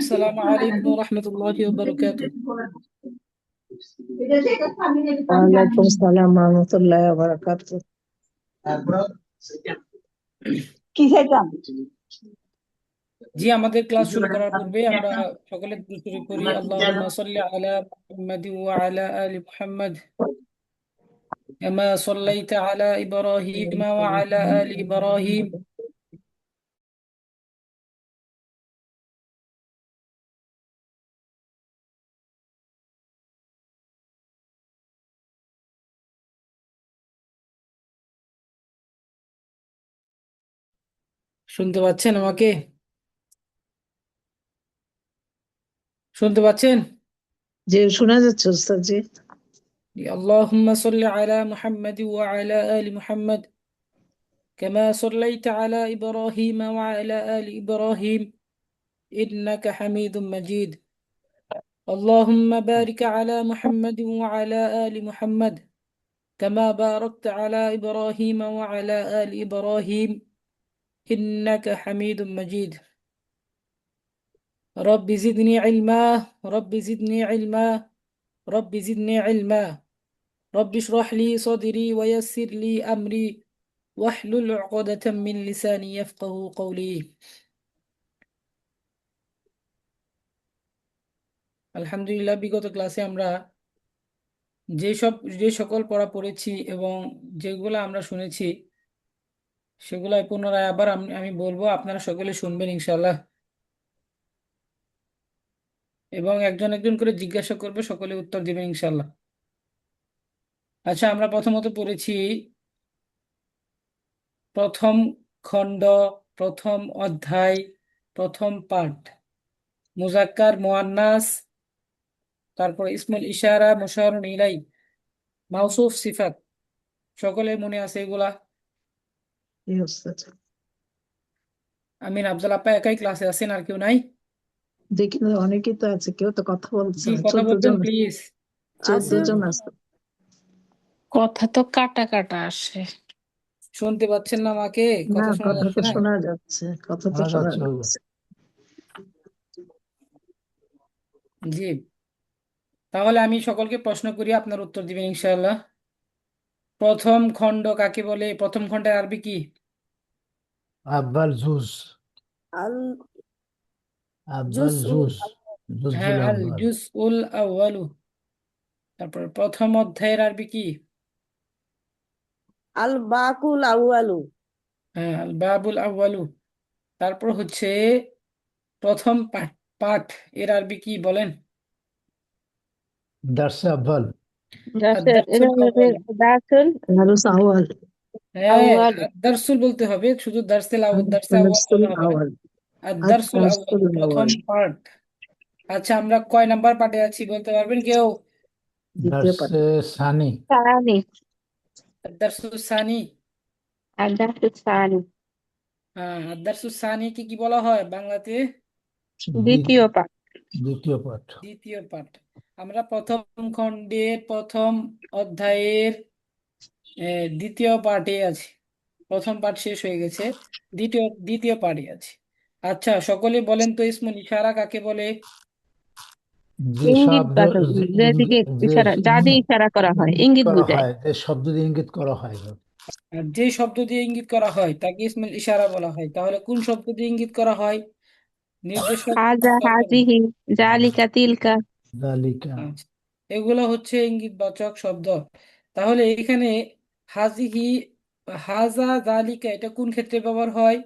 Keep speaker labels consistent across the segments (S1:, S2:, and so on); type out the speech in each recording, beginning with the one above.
S1: السلام عليكم ورحمة الله وبركاته.
S2: ওয়ালাইকুম সালাম রহমতুল্লাহ বারাকাতু। কি খাইতাম?
S1: জি, আমাদের ক্লাস শুরু করার পূর্বে আমরা সকলে দরুদ শরীফ পড়ি। আল্লাহুম্মা সাল্লি আলা মুহাম্মাদ ওয়া আলা আলি মুহাম্মাদ কামা সাল্লাইতা আলা ইব্রাহিম ওয়া আলা আলি ইব্রাহিম। শুনতে পাচ্ছেন আমাকে? শুনতে পাচ্ছেন?
S2: জি, শোনা যাচ্ছে ওস্তাদ জি।
S1: আল্লাহুম্মা সাল্লি আলা মুহাম্মাদ ওয়া আলা আলি মুহাম্মাদ কামা সাল্লাইতা আলা ইব্রাহিম ওয়া আলা আলি ইব্রাহিম ইন্নাকা হামিদুম মাজিদ। اللهم بارك على محمد وعلى آل محمد كما باركت على إبراهيم وعلى آل إبراهيم إنك حميد مجيد. رب زدني علما، رب زدني علما، رب زدني علما، رب اشرح لي صدري ويسر لي أمري واحلل عقدة من لساني يفقه قولي. আলহামদুলিল্লাহ, বিগত ক্লাসে আমরা যে সকল পড়া পড়েছি এবং যেগুলো আমরা শুনেছি সেগুলাই পুনরায় আবার আমি বলবো, আপনারা সকলে শুনবেন ইনশাল্লাহ, এবং একজন একজন করে জিজ্ঞাসা করবে, সকলে উত্তর দিবেন ইনশাল্লাহ। আচ্ছা, আমরা প্রথমত পড়েছি প্রথম খণ্ড, প্রথম অধ্যায়, প্রথম পাঠ, মুজাক্কার মুয়ান্নাস, তারপর ইসমুল ইশারা, মুশারুন ইলাই, মাউসুফ, সিফাত। সকলে মনে আছে এগুলা?
S2: জি ওস্তাদ।
S1: আমিন, আফজাল আপা একাই ক্লাসে আছেন, আর কেউ নাই?
S2: জি, কিন্তু অনেকেই তো আছে, কেউ তো কথা বলছে
S1: জি,
S2: না।
S1: কথা
S2: 14
S1: বলবেন
S2: জন,
S1: প্লিজ।
S2: 14 জন আছে।
S3: কথা তো কাটা কাটা আসে।
S1: শুনতে পাচ্ছেন না আমাকে?
S2: না,
S1: কথা শোনা
S2: কথা
S1: যাচ্ছে
S2: তো
S1: না?
S2: শোনা যাচ্ছে, কথা তো শোনা যাচ্ছে।
S1: জি, তাহলে আমি সকলকে প্রশ্ন করি, আপনার উত্তর দিবেন ইনশাআল্লাহ। প্রথম খণ্ড কাকে বলে? প্রথম খণ্ডের আরবি কি?
S4: আব্বাল জুজ,
S2: আল
S4: আব্বাল জুজ,
S1: হ্যাঁ,
S4: জুজুল
S1: আল
S4: আব্বাল।
S1: জুজ উল আউয়ালু। তারপর প্রথম অধ্যায়ের আরবি কি?
S2: আল বাকুল আউয়ালু।
S1: হ্যাঁ, আল বাবুল আউয়ালু। তারপর হচ্ছে প্রথম পাঠ, পাঠ এর আরবি কি বলেন?
S4: দার্সে আব্বাল।
S1: আদ-দারসুল আউয়াল।
S2: দারুস আউয়াল।
S1: হ্যাঁ, আদ-দারসুল বলতে হবে, শুধু দারসেল আউয়াল, দারসে আউয়াল
S2: দারসুল
S1: বলা হবে না।
S2: আউয়াল।
S1: আদ-দারসুল আউয়াল,
S2: দারসুল
S1: প্রথম
S2: আউয়াল।
S1: পাঠ। আচ্ছা, আমরা কয় নাম্বার পাঠে আছি বলতে পারবেন কেউ?
S2: দ্বিতীয় পাঠ।
S4: দার্সে সানি,
S1: আদ-দারসুল সানি। হ্যাঁ, আদ-দারসুল সানি কি বলা হয় বাংলাতে?
S3: দ্বিতীয় পাঠ।
S4: দ্বিতীয় পাঠ।
S1: দ্বিতীয় পাঠ। আমরা প্রথম খণ্ডের প্রথম অধ্যায়ের দ্বিতীয় পাঠে আছি। প্রথম পাঠ শেষ হয়ে গেছে, দ্বিতীয় দ্বিতীয় পাঠে আছি। আচ্ছা, সকলে বলেন তো ইসমুল ইশারা কাকে বলে?
S4: যে
S3: ইঙ্গিত
S4: শব্দ,
S3: বাচক, যেদিকে
S4: যে
S3: ইশারা, যা দিয়ে ইশারা করা হয়,
S4: ইঙ্গিত
S3: ইঙ্গিত
S4: করা
S3: বোঝায়।
S4: হয়, যে শব্দ দিয়ে ইঙ্গিত করা হয়।
S1: আর যে শব্দ দিয়ে ইঙ্গিত করা হয় তাকে ইসমুল ইশারা বলা হয়। তাহলে কোন শব্দ দিয়ে ইঙ্গিত করা হয়? নির্দেশক
S3: হাজা,
S1: শব্দ।
S3: হাজিহি, জালিকা, তিলকা।
S4: জালিকা,
S1: আচ্ছা, এগুলো হচ্ছে ইঙ্গিতবাচক শব্দ। তাহলে এখানে হাজিহি, হাজা, জালিকা এটা কোন ক্ষেত্রে ব্যবহার হয়?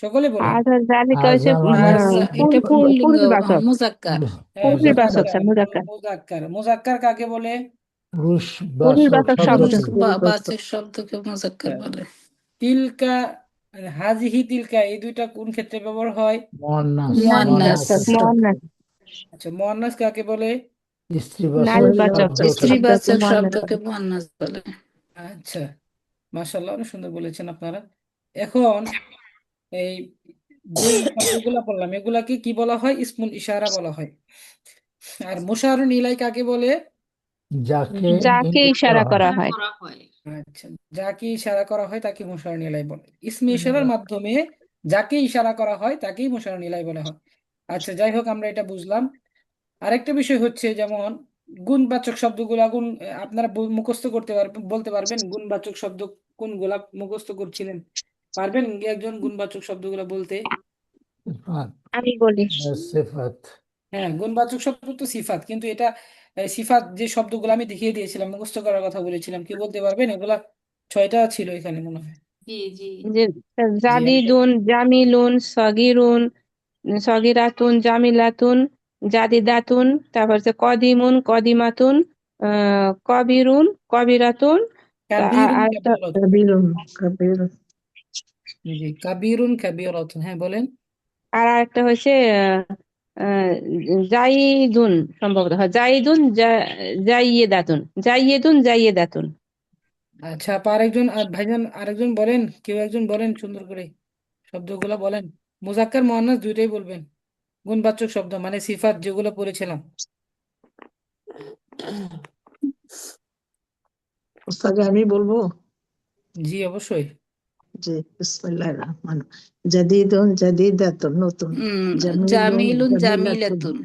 S1: সকলে বলেন।
S3: হাজা, জালিকা হচ্ছে
S4: হাজা মানে
S3: এটা
S5: পুল্লিঙ্গ,
S3: পূর্ণবাচক।
S5: মুজাক্কার।
S1: হ্যাঁ,
S3: পূর্ণবাচক,
S1: মুজাক্কার।
S3: মুজাক্কার।
S1: মুজাক্কার, মুজাক্কার কাকে বলে?
S4: পুরুষবাচক
S3: পুরুষবাচক শব্দ।
S5: পুরুষ
S4: শব্দকে।
S5: বা বাচক শব্দকে মুজাক্কার
S1: হ্যাঁ।
S5: বলে।
S1: তিলকা, হাজিহি, তিলকা এই দুইটা কোন ক্ষেত্রে ব্যবহার হয়?
S4: মুয়ান্নাস,
S5: মুয়ান্নাস।
S4: মুয়ান্নাসের
S3: মুয়ান্নাস।
S1: আচ্ছা, মুয়ান্নাস কাকে বলে?
S4: স্ত্রীবাচক
S3: নারীবাচক
S4: শব্দকে।
S3: শব্দকে
S5: স্ত্রীবাচক
S3: মুয়ান্নাস।
S5: শব্দকে মুয়ান্নাস বলে।
S1: আচ্ছা, মাশাআল্লাহ, অনেক সুন্দর বলেছেন আপনারা। এখন এই যে শব্দগুলা বললাম এগুলাকে কি বলা হয়? ইসমুল ইশারা বলা হয়। আর মুশারুন ইলাই কাকে বলে?
S4: যাকে
S3: যাকে
S4: ইঙ্গিত করা
S3: ইশারা
S4: হয়।
S3: করা হয়।
S1: আচ্ছা, যাকে ইশারা করা হয় তাকে মুশার ইলাই বলে। ইসমে ইশারার মাধ্যমে যাকে ইশারা করা হয় তাকেই মুশার ইলাই বলা হয়। আচ্ছা, যাই হোক, আমরা এটা বুঝলাম। আরেকটা বিষয় হচ্ছে, যেমন গুণবাচক শব্দগুলা আপনারা মুখস্থ করতে পারবেন, বলতে পারবেন গুণবাচক শব্দ কোনগুলা মুখস্থ করছিলেন? পারবেন একজন গুণবাচক শব্দগুলা বলতে?
S4: সিফাত,
S3: আমি বলি।
S4: সিফাত।
S1: হ্যাঁ, গুণবাচক শব্দ তো সিফাত, কিন্তু এটা সিফাত যে শব্দগুলো আমি দেখিয়ে দিয়েছিলাম, মুখস্থ করার কথা বলেছিলাম, কি বলতে পারবেন এগুলা? 6টা ছিল এখানে মনে হয়।
S5: জি জি।
S3: যে
S1: জি, আমি
S3: জাদিদুন, জামিলুন, সগিরুন, সগিরাতুন, জামিলাতুন, জাদিদাতুন, তারপর হচ্ছে কদিমুন, কদিমাতুন, কবিরুন, কবিরাতুন,
S1: কাবিরুন
S3: আর একটা
S1: কাবিরাতুন।
S2: কাবিরুন কাবিরুন
S1: জি, কাবিরুন কাবিরাতুন, হ্যাঁ বলেন।
S3: আর একটা হচ্ছে আহ, জাইদুন, সম্ভবত হয় জাইদুন, জাইয়েদাতুন, জাইয়েদুন, জাইয়েদাতুন।
S1: আচ্ছা, আরেকজন ভাইজান, আরেকজন বলেন, কেউ একজন বলেন সুন্দর করে শব্দগুলো বলেন। মুজাক্কার মুয়ান্নাস দুইটাই বলবেন। গুণবাচক শব্দ মানে সিফাত যেগুলো পড়েছিলাম।
S2: ওস্তাদ আমি বলবো।
S1: জি, অবশ্যই।
S2: জি, বিসমিল্লাহির রহমান। জাদিদুন জাদিদাতুন, নতুন। জামিলুন
S5: জামিলুন
S2: জামিলাতুন,
S5: জামিলাতুন।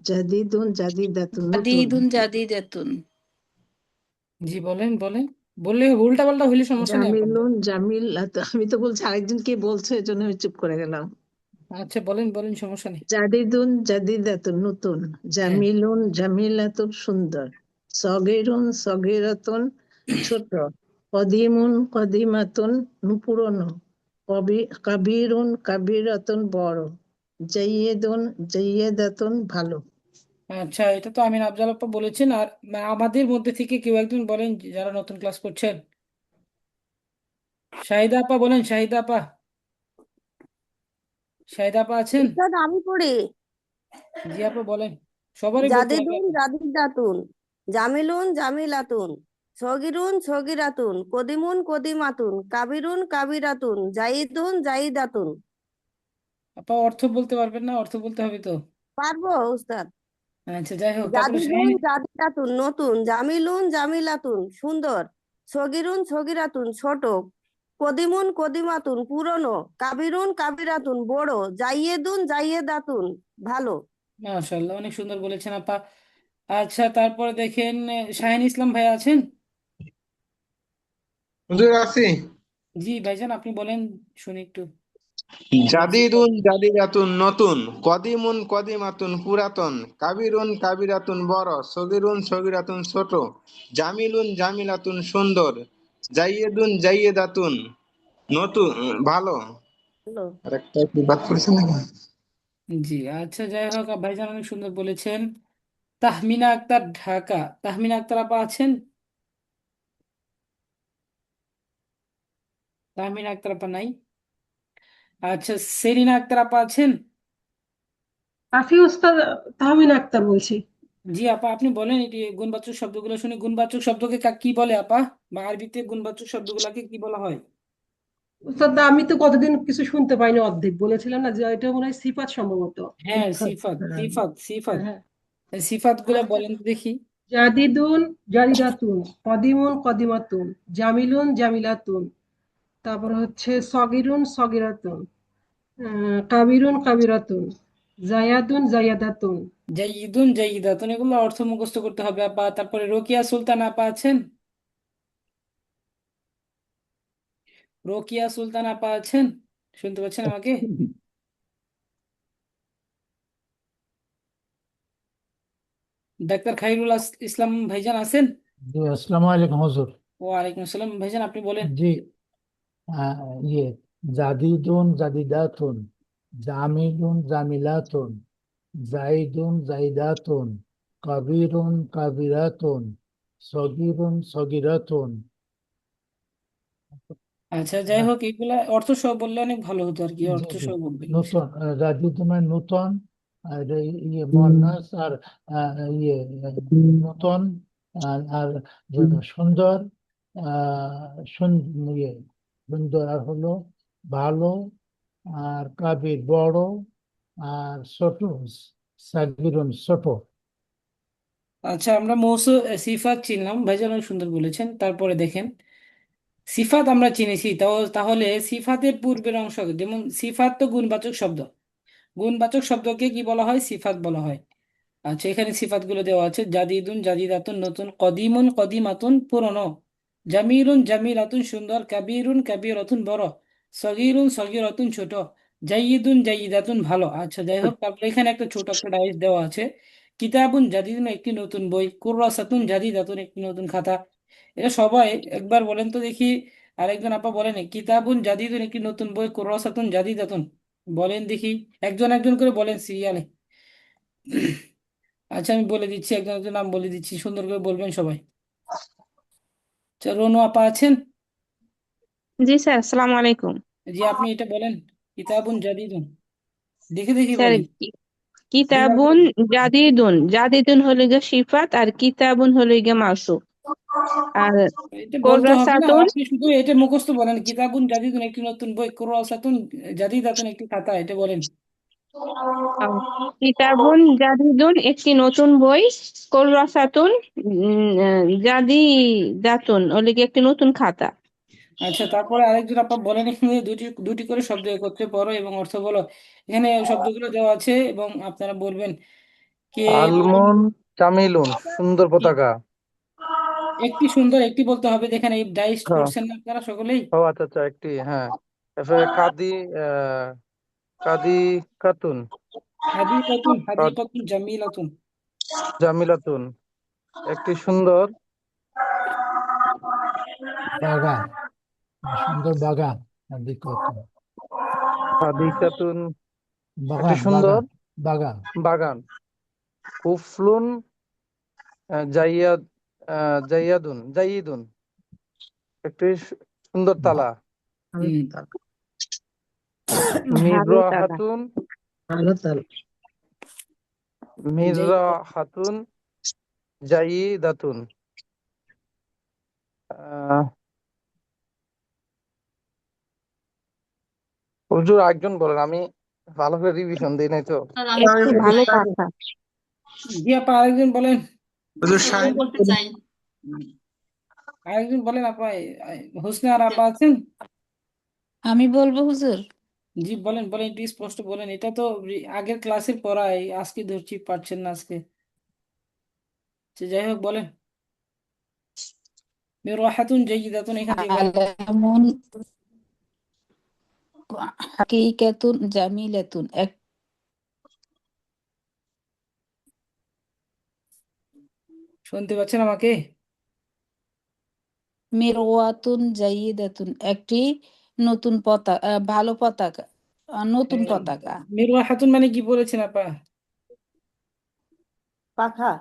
S2: জাদিদুন জাদিদাতুন, নতুন।
S5: জাদিদুন জাদিদাতুন।
S1: জি, বলেন বলেন। বললে উল্টা পাল্টা হইলে সমস্যা নেই আপা।
S2: জামিলুন জামিলাতুন, আমি তো বলছি, আরেকজন কে বলছে, এই জন্য আমি চুপ করে গেলাম।
S1: আচ্ছা, বলেন বলেন, সমস্যা নেই।
S2: জাদিদুন জাদিদাতুন, নতুন।
S1: হ্যাঁ।
S2: জামিলুন জামিলাতুন, সুন্দর। সগীরুন সগীরাতুন, ছোট। কদিমুন কদিমাতুন, পুরনো। কাবিরুন কাবিরাতুন, বড়। জাইয়েদুন জাইয়েদাতুন, ভালো।
S1: আচ্ছা, এটা তো আমিন আফজাল আপা বলেছেন। আর আমাদের মধ্যে থেকে কেউ একজন বলেন যারা নতুন ক্লাস করছেন। শাহিদা আপা বলেন, শাহিদা আপা। শাহিদা আপা আছেন?
S6: উস্তাদ আমি পড়ি।
S1: জি আপা বলেন। সবারই বলতে হবে
S6: জাদিদুন
S1: আপা।
S6: জাদিদাতুন, জামিলুন জামিলাতুন, সগিরুন সগিরাতুন, কদিমুন কদিমাতুন, কাবিরুন কাবিরাতুন, জাইদুন জাইদাতুন।
S1: আপা অর্থ বলতে পারবেন না? অর্থ বলতে হবে তো।
S6: পারবো উস্তাদ?
S1: আচ্ছা, যাই হোক, তারপরে
S6: জাদিদুন
S1: শাহিন।
S6: জাদিদাতুন, নতুন। জামিলুন জামিলাতুন, সুন্দর। সগিরুন সগিরাতুন, ছোট। কদিমুন কদিমাতুন, পুরনো। কাবিরুন কাবিরাতুন, বড়। জাইয়েদুন জাইয়েদাতুন, ভালো।
S1: মাশাআল্লাহ, অনেক সুন্দর বলেছেন আপা। আচ্ছা, তারপরে দেখেন, শাহিন ইসলাম ভাই আছেন?
S7: হুজুর আছি।
S1: জি ভাইজান, আপনি বলেন, শুনি একটু।
S7: জাদিদুন জাদিদাতুন, নতুন। কদিমুন কদিমাতুন, পুরাতন। কাবিরুন কাবিরাতুন, বড়। সগিরুন সগিরাতুন, ছোট। জামিলুন জামিলাতুন, সুন্দর। জাইয়েদুন জাইয়েদাতুন, নতুন, ভালো।
S6: ভালো।
S7: আরেকটা কি বাদ পড়েছে নাকি?
S1: জি, আচ্ছা, যাই হোক, ভাইজান অনেক সুন্দর বলেছেন। তাহমিনা আক্তার, ঢাকা। তাহমিনা আক্তার আপা আছেন? তাহমিনা আক্তার আপা নাই। আচ্ছা, সেরিনা আক্তার আপা আছেন?
S8: আফি উস্তাদ, তাহমিনা আক্তার বলছি।
S1: জি আপা, আপনি বলেন এটি গুণবাচক শব্দগুলো শুনে। গুণবাচক শব্দকে কি বলে আপা? বা আরবিতে গুণবাচক শব্দগুলোকে কি বলা হয়?
S8: উস্তাদ আমি তো কতদিন কিছু শুনতে পাইনি, অর্ধেক বলেছিলাম না যে এটা মনে হয় সিফাত সম্ভবত।
S1: হ্যাঁ,
S2: সিফাত,
S1: সিফাত
S2: হ্যাঁ।
S1: সিফাত সিফাত।
S8: হ্যাঁ।
S1: সিফাত গুলা
S8: আচ্ছা,
S1: বলেন তো দেখি।
S8: জাদিদুন জাদিদাতুন, কদিমুন কদিমাতুন, জামিলুন জামিলাতুন, তারপর হচ্ছে সগিরুন সগিরাতুন, কাবিরুন কাবিরাতুন, জায়াদুন জায়াদাতুন।
S1: জাইদুন জাইদাতুন, এগুলো অর্থ মুখস্থ করতে হবে আপা। তারপরে রোকিয়া সুলতান আপা আছেন? রোকিয়া সুলতান আপা আছেন? শুনতে পাচ্ছেন আমাকে? ডাক্তার খাইরুল ইসলাম ভাইজান আছেন?
S4: জি, আসসালামু আলাইকুম হুজুর।
S1: ওয়ালাইকুম আসসালাম ভাইজান, আপনি বলেন।
S4: জি, ইয়ে জাদিদুন জাদিদাতুন, জামিলুন জামিলাতুন, জাইদুন জাইদাতুন, কাবিরুন কাবিরাতুন, সগিরুন সগিরাতুন।
S1: আচ্ছা, যাই হোক, এগুলা অর্থ সহ বললে অনেক ভালো হতো আর কি,
S4: জি
S1: অর্থ
S4: জি,
S1: সহ বলবেন।
S4: নতুন। জাদিদ মানে নতুন। আর মুয়ান্নাস। আর ইয়ে নতুন। আর সুন্দর। ইয়ে সুন্দর, আর হলো ভালো। আর কাবির বড়। আর ছোট, সাগিরুন ছোট।
S1: আচ্ছা, আমরা সিফাত চিনলাম, ভাইজান অনেক সুন্দর বলেছেন। তারপরে দেখেন, সিফাত আমরা চিনেছি, তাহলে সিফাতের পূর্বের অংশ, যেমন সিফাত তো গুণবাচক শব্দ, গুণবাচক শব্দকে কি বলা হয়? সিফাত বলা হয়। আচ্ছা, এখানে সিফাত গুলো দেওয়া আছে: জাদিদুন জাদিদাতুন নতুন, কদিমুন কদিমাতুন পুরনো, জামিলুন জামিলাতুন সুন্দর, কাবিরুন কাবিরাতুন বড়, সগীরুন সগীরাতুন ছোট, জাইয়িদুন জাইয়িদাতুন ভালো। আচ্ছা, যাই হোক, তারপরে এখানে একটা ছোট একটা ডাইস দেওয়া আছে: কিতাবুন জাদিদুন একটি নতুন বই, কুররাসাতুন জাদিদাতুন একটি নতুন খাতা। এটা সবাই একবার বলেন তো দেখি, আরেকজন আপা বলেন, কিতাবুন জাদিদুন একটি নতুন বই, কুররাসাতুন জাদিদাতুন, বলেন দেখি, একজন একজন করে বলেন সিরিয়ালে। আচ্ছা, আমি বলে দিচ্ছি, একজন একজন নাম বলে দিচ্ছি, সুন্দর করে বলবেন সবাই। আচ্ছা, রনু আপা আছেন?
S9: জি স্যার, আসসালামু আলাইকুম।
S1: জি, আপনি এটা বলেন, কিতাবুন জাদিদুন, দেখে দেখি
S9: স্যার,
S1: বলেন। দুইবার
S9: কিতাবুন
S1: বলেন।
S9: জাদিদুন, জাদিদুন হলো গিয়ে সিফাত আর কিতাবুন হলো গিয়ে মাউসুফ। আর
S1: এটা বলতে হবে না,
S9: কোররাসাতুন,
S1: আপনি শুধু এটা মুখস্থ বলেন: কিতাবুন জাদিদুন একটি নতুন বই, কুরআসাতুন জাদিদাতুন একটি খাতা, এটা বলেন।
S9: আহ, কিতাবুন জাদিদুন একটি নতুন বই, কোররাসাতুন জাদিদাতুন হলো গিয়ে একটি নতুন খাতা।
S1: আচ্ছা, তারপরে আরেকজন আপা বলেন, এখানে দুটি দুটি করে শব্দ একত্রে পড়ো এবং অর্থ বলো। এখানে শব্দগুলো দেওয়া আছে এবং আপনারা বলবেন কে বলেন।
S10: আলমন জামিলুন সুন্দর পতাকা।
S1: একটি সুন্দর, একটি বলতে হবে, যেখানে এই ডাইস
S10: হ্যাঁ।
S1: করছেন না আপনারা সকলেই।
S10: ও আচ্ছা আচ্ছা, একটি, হ্যাঁ। তারপরে কাদি খাতুন,
S1: হাদিকাতুন জামিলাতুন।
S10: জামিলাতুন একটি সুন্দর
S4: বাগান, সুন্দর বাগান, দিক কত,
S10: হাদিকাতুন একটি
S4: বাগান
S10: সুন্দর
S4: বাগান বাগান,
S10: বাগান। কুফলুন জাইয়াদ জাইয়িদুন একটি সুন্দর তালা।
S2: ভালো
S1: হুম।
S2: তাল,
S9: ভালো তালা।
S10: মিররাহাতুন
S2: ভালো তাল।
S10: মিররাহাতুন জাইয়িদাতুন। হুজুর একজন বলেন, আমি ভালো করে রিভিশন দিই নাই তো।
S9: একটি ভালো পাখা।
S1: জি আপা, আরেকজন বলেন।
S7: হুজুর সাহেব
S5: বলতে চাই।
S1: আরেকজন বলেন আপা, হোসনে আর আপা আছেন?
S5: আমি বলবো হুজুর।
S1: জি বলেন বলেন, একটু স্পষ্ট বলেন, এটা তো আগের ক্লাসের পড়াই, আজকে ধরছি পারছেন না আজকে। আচ্ছা, যাই হোক, বলেন। মিরওয়াহাতুন জাইয়িদাতুন এখান থেকে বলেন।
S5: আলামুন হাকিকাতুন জামিলাতুন
S1: শুনতে পাচ্ছেন আমাকে?
S5: মিরওয়াতুন জাইয়িদাতুন একটি নতুন পতাকা, ভালো পতাকা, নতুন পতাকা।
S1: মিরওয়াহাতুন মানে কি বলেছেন আপা?
S6: পাখা।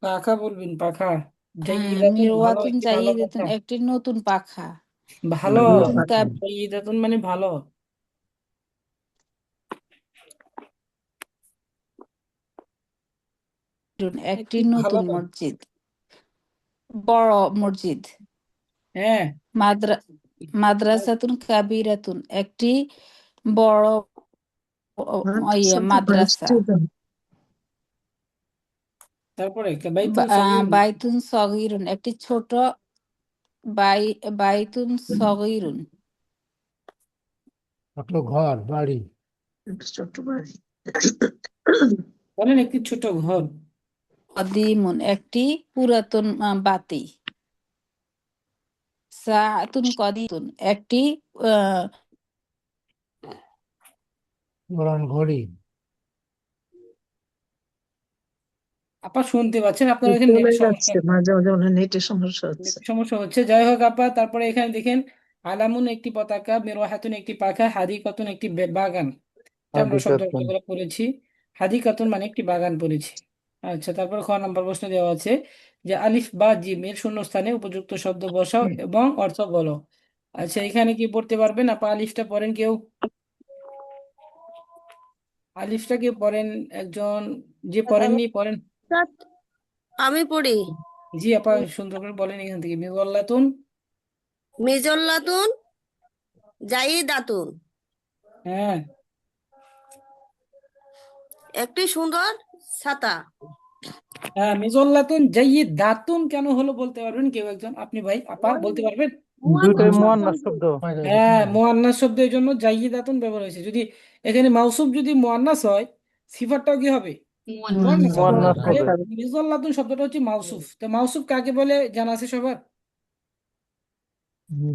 S1: পাখা বলবেন, পাখা।
S5: হ্যাঁ,
S1: জাইয়িদাতুন ভালো,
S5: মিরওয়াতুন
S1: একটি ভালো
S5: জাইয়িদাতুন
S1: কথা।
S5: একটি নতুন পাখা।
S1: ভালো।
S2: ভালো
S5: নতুন
S2: পাখা।
S1: জাইয়িদাতুন মানে ভালো।
S5: একটি
S1: একটি ভালো।
S5: নতুন মসজিদ, বড় মসজিদ।
S1: হ্যাঁ।
S5: মাদ্রা মাদ্রাসাতুন কাবিরাতুন একটি বড়
S2: মাদ্রাসাতুল
S5: মাদ্রাসা।
S2: মসজিদুন।
S1: তারপরে বাইতুন সগীর।
S5: বাইতুন সগীরুন একটি ছোট বাইতুন সগীরুন।
S4: একটা ঘর বাড়ি,
S2: একটা ছোট্ট বাড়ি।
S1: বলেন, একটি ছোট ঘর।
S5: কদিমুন একটি পুরাতন বাতি। সাআতুন কদিতুন একটি আহ,
S4: পুরান ঘড়ি,
S1: আপা শুনতে পাচ্ছেন? আপনার ওইখানে
S2: চলে
S1: নেট সমস্যা,
S2: যাচ্ছে, মাঝে মাঝে মনে হয় নেটের সমস্যা হচ্ছে।
S1: নেট সমস্যা হচ্ছে। যাই হোক আপা, তারপরে এখানে দেখেন, আলামুন একটি পতাকা, মিরওয়াহাতুন একটি পাখা, হাদিকাতুন একটি বাগান। এটা আমরা শব্দ
S10: হাদিকাতুন
S1: অর্থগুলো পড়েছি। হাদিকাতুন মানে একটি বাগান পড়েছি। আচ্ছা, তারপর খ নাম্বার প্রশ্ন দেওয়া আছে যে আলিফ বা জিম এর শূন্যস্থানে উপযুক্ত শব্দ বসাও এবং অর্থ বলো। আচ্ছা, এখানে কি পড়তে পারবেন আপা? আলিফটা পড়েন কেউ? আলিফটা কেউ পড়েন? একজন যে পড়েননি পড়েন।
S6: আমি পড়ি।
S1: জি আপা, সুন্দর করে বলেন এখান থেকে। মিজাল্লাতুন।
S6: মিজল্লাতুন জাইদাতুন
S1: হ্যাঁ।
S6: একটি সুন্দর ছাতা।
S1: হ্যাঁ, মিজল্লাতুন জাইয়িদ দাতুন কেন হলো বলতে পারবেন কেউ একজন? আপনি ভাই, আপা
S6: ওই
S1: বলতে পারবেন?
S10: দুইটাই
S6: মুয়ান্নাস শব্দ
S10: মুয়ান্নাস
S6: হইছে।
S10: শব্দ।
S1: হ্যাঁ, মুয়ান্নাস শব্দের জন্য জাইয়িদাতুন ব্যবহার হয়েছে। যদি এখানে মাউসুফ যদি মুয়ান্নাস হয়, সিফাতটাও কি হবে? মুয়ান্নাস হবে।
S10: মুয়ান্নাস
S1: তাহলে
S10: হবে।
S1: মিজল্লাতুন শব্দটা হচ্ছে মাউসুফ। তো মাউসুফ কাকে বলে জানা আছে সবার?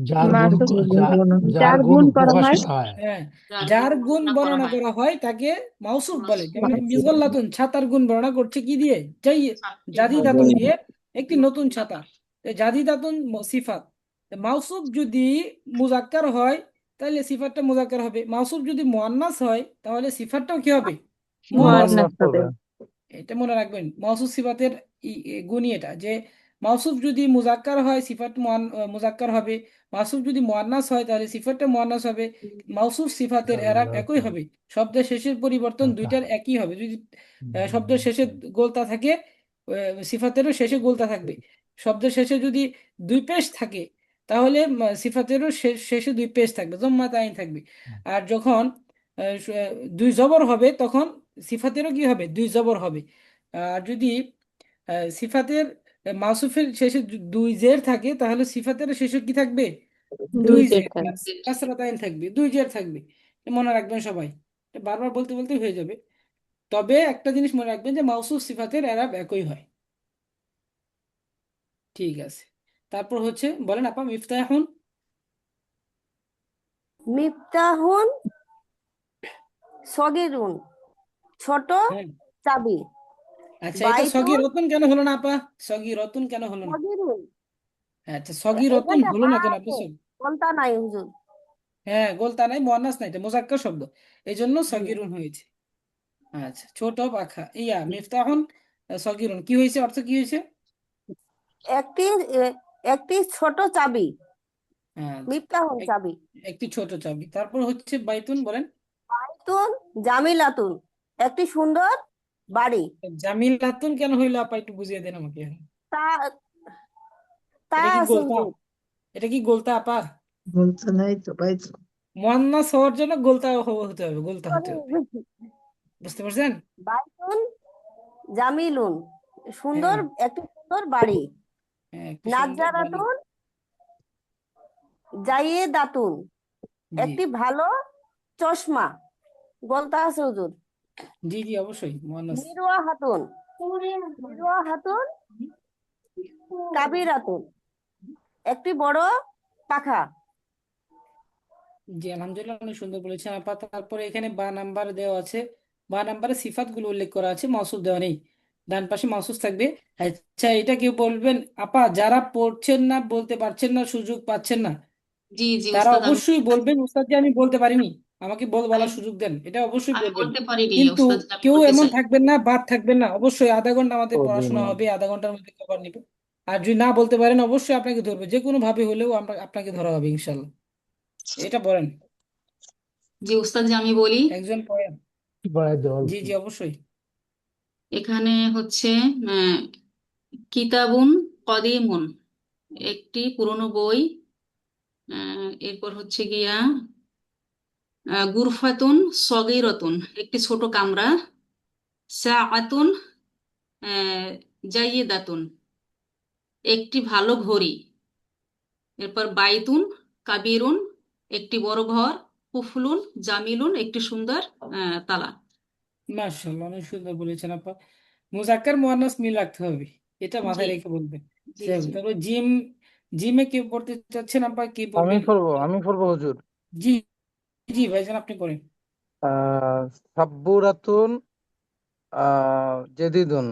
S4: যার গুণ
S9: মাসুফ
S4: যার
S9: যার
S4: গুণ
S9: গুণ করা হয়
S4: প্রকাশিত হয়।
S1: হ্যাঁ, যার গুণ বর্ণনা করা হয় তাকে মাউসুফ বলে। যেমন মিজল্লাতুন ছাতার গুণ বর্ণনা করছে কি দিয়ে? জাদিদাতুন দিয়ে, একটি নতুন ছাতা। তো জাদিদাতুন সিফাত। তো মাউসুফ যদি মুজাক্কার হয় তাহলে সিফাতটা মুজাক্কার হবে। মাউসুফ যদি মুয়ান্নাস হয় তাহলে সিফাতটাও কি হবে? মুয়ান্নাস
S9: মুয়ান্নাস
S10: মুয়ান্নাস
S1: হবে।
S9: হবে।
S10: হবে।
S1: এটা মনে রাখবেন, মাউসুফ সিফাতের গুণই এটা, যে মাউসুফ যদি মুজাক্কার হয় সিফাত মুজাক্কার হবে। মাউসুফ যদি মুয়ান্নাস হয় তাহলে সিফাতটা মুয়ান্নাস হবে। মাউসুফ সিফাতের এরাব একই হবে। শব্দের শেষের পরিবর্তন দুইটার একই হবে। যদি শব্দের শেষে গোলতা থাকে, সিফাতেরও শেষে গোলতা থাকবে। শব্দের শেষে যদি দুই পেশ থাকে তাহলে সিফাতেরও শেষে দুই পেশ থাকবে, জম্মা তাইন থাকবে। আর যখন দুই জবর হবে তখন সিফাতেরও কি হবে? দুই জবর হবে। আর যদি সিফাতের মাউসুফের শেষে দুই জের থাকে তাহলে সিফাতের শেষে কি থাকবে?
S9: দুই
S1: দুই
S9: জের
S1: জের
S9: থাকবে।
S1: প্লাস কাসরাতাইন থাকবে, দুই জের থাকবে। এটা মনে রাখবেন সবাই। এটা বারবার বলতে বলতে হয়ে যাবে। তবে একটা জিনিস মনে রাখবেন যে মাউসুফ সিফাতের এরাব একই হয়। ঠিক আছে, তারপর হচ্ছে বলেন আপা, মিফতাহুন।
S6: মিফতাহুন সগিরুন, ছোট
S1: হ্যাঁ,
S6: চাবি।
S1: আচ্ছা, এটা সগি
S6: বাইতুন
S1: রতন কেন হলো না আপা? সগি রতন কেন হলো না?
S6: সগিরুন,
S1: আচ্ছা, সগি রতন
S6: এখানে
S1: হলো
S6: হা
S1: না কেন আপনি?
S6: আছে, কোনটা নাই হুজুর।
S1: হ্যাঁ, গোলতা নাই, মুয়ান্নাস নাই, এটা মুজাক্কার শব্দ, এই জন্য
S6: জি।
S1: সগিরুন হয়েছে। আচ্ছা, ছোট পাখা মিফতাহুন সগিরুন কি হয়েছে, অর্থ কি হয়েছে?
S6: একটি একটি ছোট চাবি,
S1: আচ্ছা,
S6: মিফতাহুন
S1: এক-
S6: চাবি।
S1: একটি ছোট চাবি। তারপর হচ্ছে বাইতুন, বলেন।
S6: বাইতুন জামিলাতুন, একটি সুন্দর বাড়ি।
S1: জামিলাতুন কেন হইলো আপা, একটু বুঝিয়ে দেন আমাকে।
S6: তা তা
S1: এটা কি
S6: আছে
S1: গোলতা?
S6: হুজুর।
S1: এটা কি গোলতা আপা?
S2: বলতে নাই তো পাইছো।
S1: মুয়ান্নাস হওয়ার জন্য গোলতা হতে হবে, গোলতা হতে হবে।
S6: সরি।
S1: বুঝতে পারছেন?
S6: বাইতুন জামিলুন, সুন্দর,
S1: হ্যাঁ,
S6: একটি সুন্দর বাড়ি।
S1: হ্যাঁ, একটি সুন্দর বাড়ি।
S6: নাজ্জারাতুন জাইয়েদাতুন,
S1: জি,
S6: একটি ভালো চশমা। বলতে আছে হুজুর।
S1: জি, জি, অবশ্যই মুয়ান্নাস।
S6: মিরওয়া হাতুন, মিরওয়া হাতুন কাবিরাতুন, একটি বড় পাখা।
S1: জি, আলহামদুলিল্লাহ, অনেক সুন্দর বলেছেন আপা। তারপরে এখানে বা নাম্বার দেওয়া আছে, বা নাম্বারে সিফাত গুলো উল্লেখ করা আছে, মাউসুফ দেওয়া নেই। ডান পাশে মাউসুফ থাকবে। আচ্ছা, এটা কেউ বলবেন আপা, যারা পড়ছেন না, বলতে পারছেন না, সুযোগ পাচ্ছেন না, তারা অবশ্যই বলবেন উস্তাদ যে আমি বলতে পারিনি, আমাকে বলার সুযোগ দেন, এটা অবশ্যই বলবেন। কিন্তু কেউ এমন থাকবেন না, বাদ থাকবেন না। অবশ্যই আধা ঘন্টা আমাদের পড়াশোনা হবে, আধা ঘন্টার মধ্যে কভার নিব। আর যদি না বলতে পারেন অবশ্যই আপনাকে ধরবে, যে কোনো ভাবে হলেও আমরা আপনাকে ধরা হবে ইনশাল্লাহ। এটা বলেন,
S11: জি উস্তাদ, যে আমি বলি।
S1: একজন পড়েন।
S4: বাড়াই দেওয়া
S1: জি,
S4: অল্প।
S1: জি, অবশ্যই।
S11: এখানে হচ্ছে আহ, কিতাবুন কদিমুন, একটি পুরনো বই। এরপর হচ্ছে গিয়া গুরফাতুন সগীরাতুন, একটি ছোট কামরা। সাআতুন জাইয়িদাতুন, একটি ভালো ঘড়ি। এরপর বাইতুন কাবিরুন, একটি বড় ঘর। কুফলুন জামিলুন, একটি সুন্দর তালা।
S1: মাশাআল্লাহ, অনেক সুন্দর বলেছেন আপা। মুজাক্কার মুয়ান্নাস মিল রাখতে হবে, এটা
S11: জি,
S1: মাথায় রেখে বলবেন।
S11: জি,
S1: যাই হোক,
S11: জি।
S1: তারপর জিমে কেউ পড়তে চাচ্ছেন আপা, কি পড়বেন?
S10: আমি পড়বো হুজুর।
S1: জি, জি, ভাইজান, আপনি পড়েন।
S10: সাব্বুরাতুন জেদিদুন,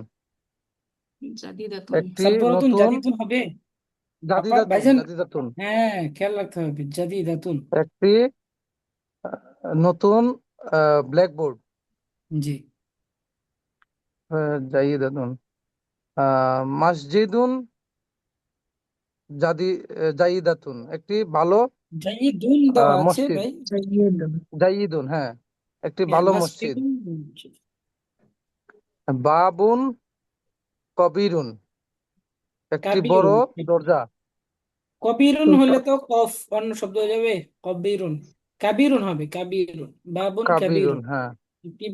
S11: জাদিদাতুন।
S10: একটি
S1: সাব্বরাতুন
S10: নতুন।
S1: জাদিদুন হবে আপা,
S10: জাদিদাতুন,
S1: ভাইজান।
S10: জাদিদাতুন,
S1: হ্যাঁ, খেয়াল রাখতে হবে, জাদিদাতুন।
S10: একটি নতুন ব্ল্যাকবোর্ড।
S1: জি,
S10: জাইদাতুন মসজিদুন জাদি জাইদাতুন, একটি ভালো
S1: জাইদুন দেওয়া আছে
S10: মসজিদ।
S1: ভাই।
S10: জাইদুন, হ্যাঁ, একটি
S1: হ্যাঁ,
S10: ভালো মসজিদ।
S1: মাসজিদুন।
S10: বাবুন কবিরুন, একটি বড়
S1: কাবিরুন।
S10: দরজা।
S1: কবিরুন হলে তো কফ অন্য শব্দ হয়ে যাবে। কবিরুন, কাবিরুন হবে, কাবিরুন। বাবুন
S10: কাবিরুন,
S1: কাবিরুন,
S10: হ্যাঁ।
S1: একটি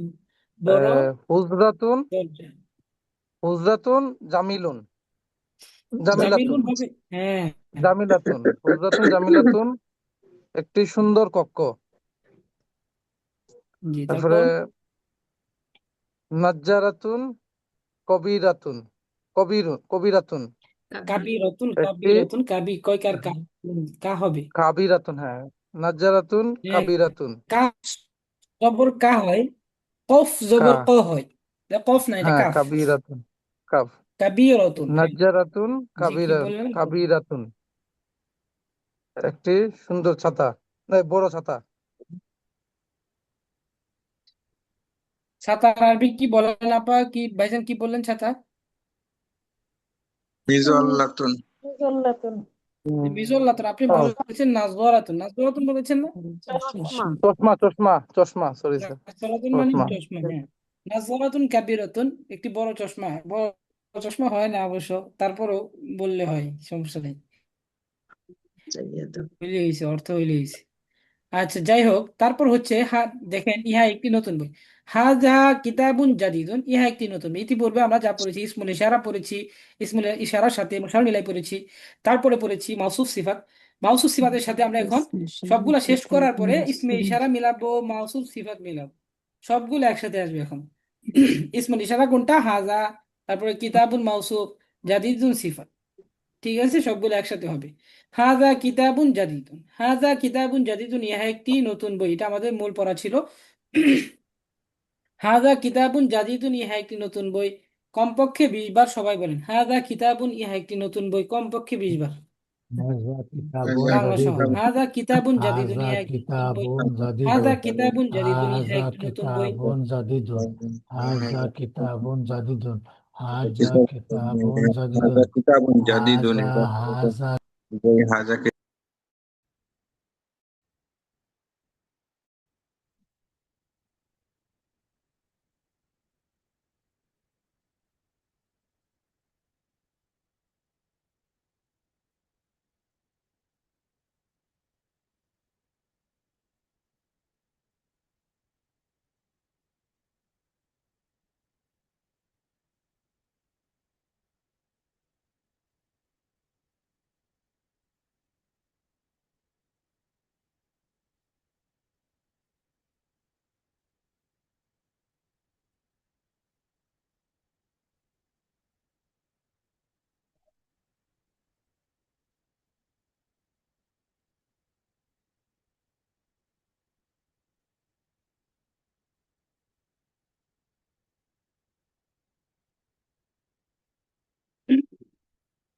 S1: বড়
S10: হুজরাতুন
S1: দরজা।
S10: হুজরাতুন জামিলুন
S1: জামিলুন
S10: জামিলাতুন
S1: হবে, হ্যাঁ।
S10: জামিলাতুন হুজরাতুন জামিলাতুন একটি সুন্দর কক্ষ।
S1: জি,
S10: তারপরে
S1: তারপর
S10: নাজ্জারাতুন কবিরাতুন কবিরাতুন
S1: কাবিরতুন,
S10: একটি
S1: কাবিরতুন, কাবি কয়কার কা, কা হবে,
S10: কাবিরাতুন, হ্যাঁ, নাজ্জারাতুন
S1: হ্যাঁ।
S10: কাবিরাতুন
S1: কা জবর কা হয়, কফ
S10: কা
S1: জবর ক হয়, এটা কফ না, এটা
S10: হ্যাঁ
S1: কাফ।
S10: কাবিরাতুন কাফ
S1: কাবিরতুন, হ্যাঁ।
S10: নাজ্জারাতুন
S1: জি, কি বললেন?
S10: কাবিরাতুন একটি সুন্দর ছাতা, বড় ছাতা।
S1: ছাতা আরবি কি বলেন আপা, কি ভাইজান কি বললেন ছাতা?
S7: মিজল্লাতুন।
S1: মিজল্লাতুন, আপনি বলেছেন নাজওয়ারাতুন, নাজওয়ারাতুন বলেছেন না?
S6: চশমা।
S10: চশমা চশমা চশমা, সরি স্যার,
S1: নাজওয়ারাতুন মানে
S10: চশমা।
S1: চশমা, হ্যাঁ। নাজওয়ারাতুন কাবিরাতুন, একটি বড় চশমা, বড় চশমা হয় না অবশ্য, তারপরও বললে হয়, সমস্যা নেই, হইলে গেছে, অর্থ হইলে গেছে। আচ্ছা, যাই হোক, তারপর হচ্ছে দেখেন, ইহা একটি নতুন বই। হাযা কিতাবুন জাদিদুন, ইহা একটি নতুন বই। ইতিপূর্বে আমরা যা পড়েছি, ইসমুল ইশারা পড়েছি, ইসমুল ইশারার সাথে মুশার নিলাই পড়েছি, তারপরে পড়েছি মাউসুফ সিফাত। মাউসুফ সিফাতের সাথে আমরা এখন সবগুলা শেষ করার পরে ইসমে ইশারা মিলাবো, মাউসুফ সিফাত মিলাবো, সবগুলো একসাথে আসবে এখন। ইসমুল ইশারা কোনটা? হাযা, তারপরে কিতাবুন মাউসুফ, জাদিদুন সিফাত, ঠিক আছে, সবগুলো একসাথে হবে। হাযা কিতাবুন জাদিদুন, হাযা কিতাবুন জাদিদুন, ইহা একটি নতুন বই, এটা আমাদের মূল পড়া ছিল। হাযা কিতাবুন জাদিদুন, ইহা একটি নতুন বই, কমপক্ষে 20 বার সবাই বলেন হাযা কিতাবুন, ইহা একটি নতুন বই, কমপক্ষে 20 বার।
S4: হাযা কিতাবুন
S1: বাংলা সহ,
S4: জাদিদুন,
S1: হাযা কিতাবুন জাদিদুন,
S4: হাযা
S1: ইহা একটি নতুন বই,
S4: কিতাবুন
S1: হাযা
S4: জাদিদুন,
S1: কিতাবুন জাদিদুন, ইহা
S4: হাযা
S1: একটি নতুন বই,
S4: কিতাবুন জাদিদুন, হাযা কিতাবুন জাদিদুন, হাযা কিতাবুন জাদিদুন,
S7: হাযা কিতাবুন জাদিদুন,
S4: হাযা
S7: এটা
S4: হাযা
S7: বই হাযা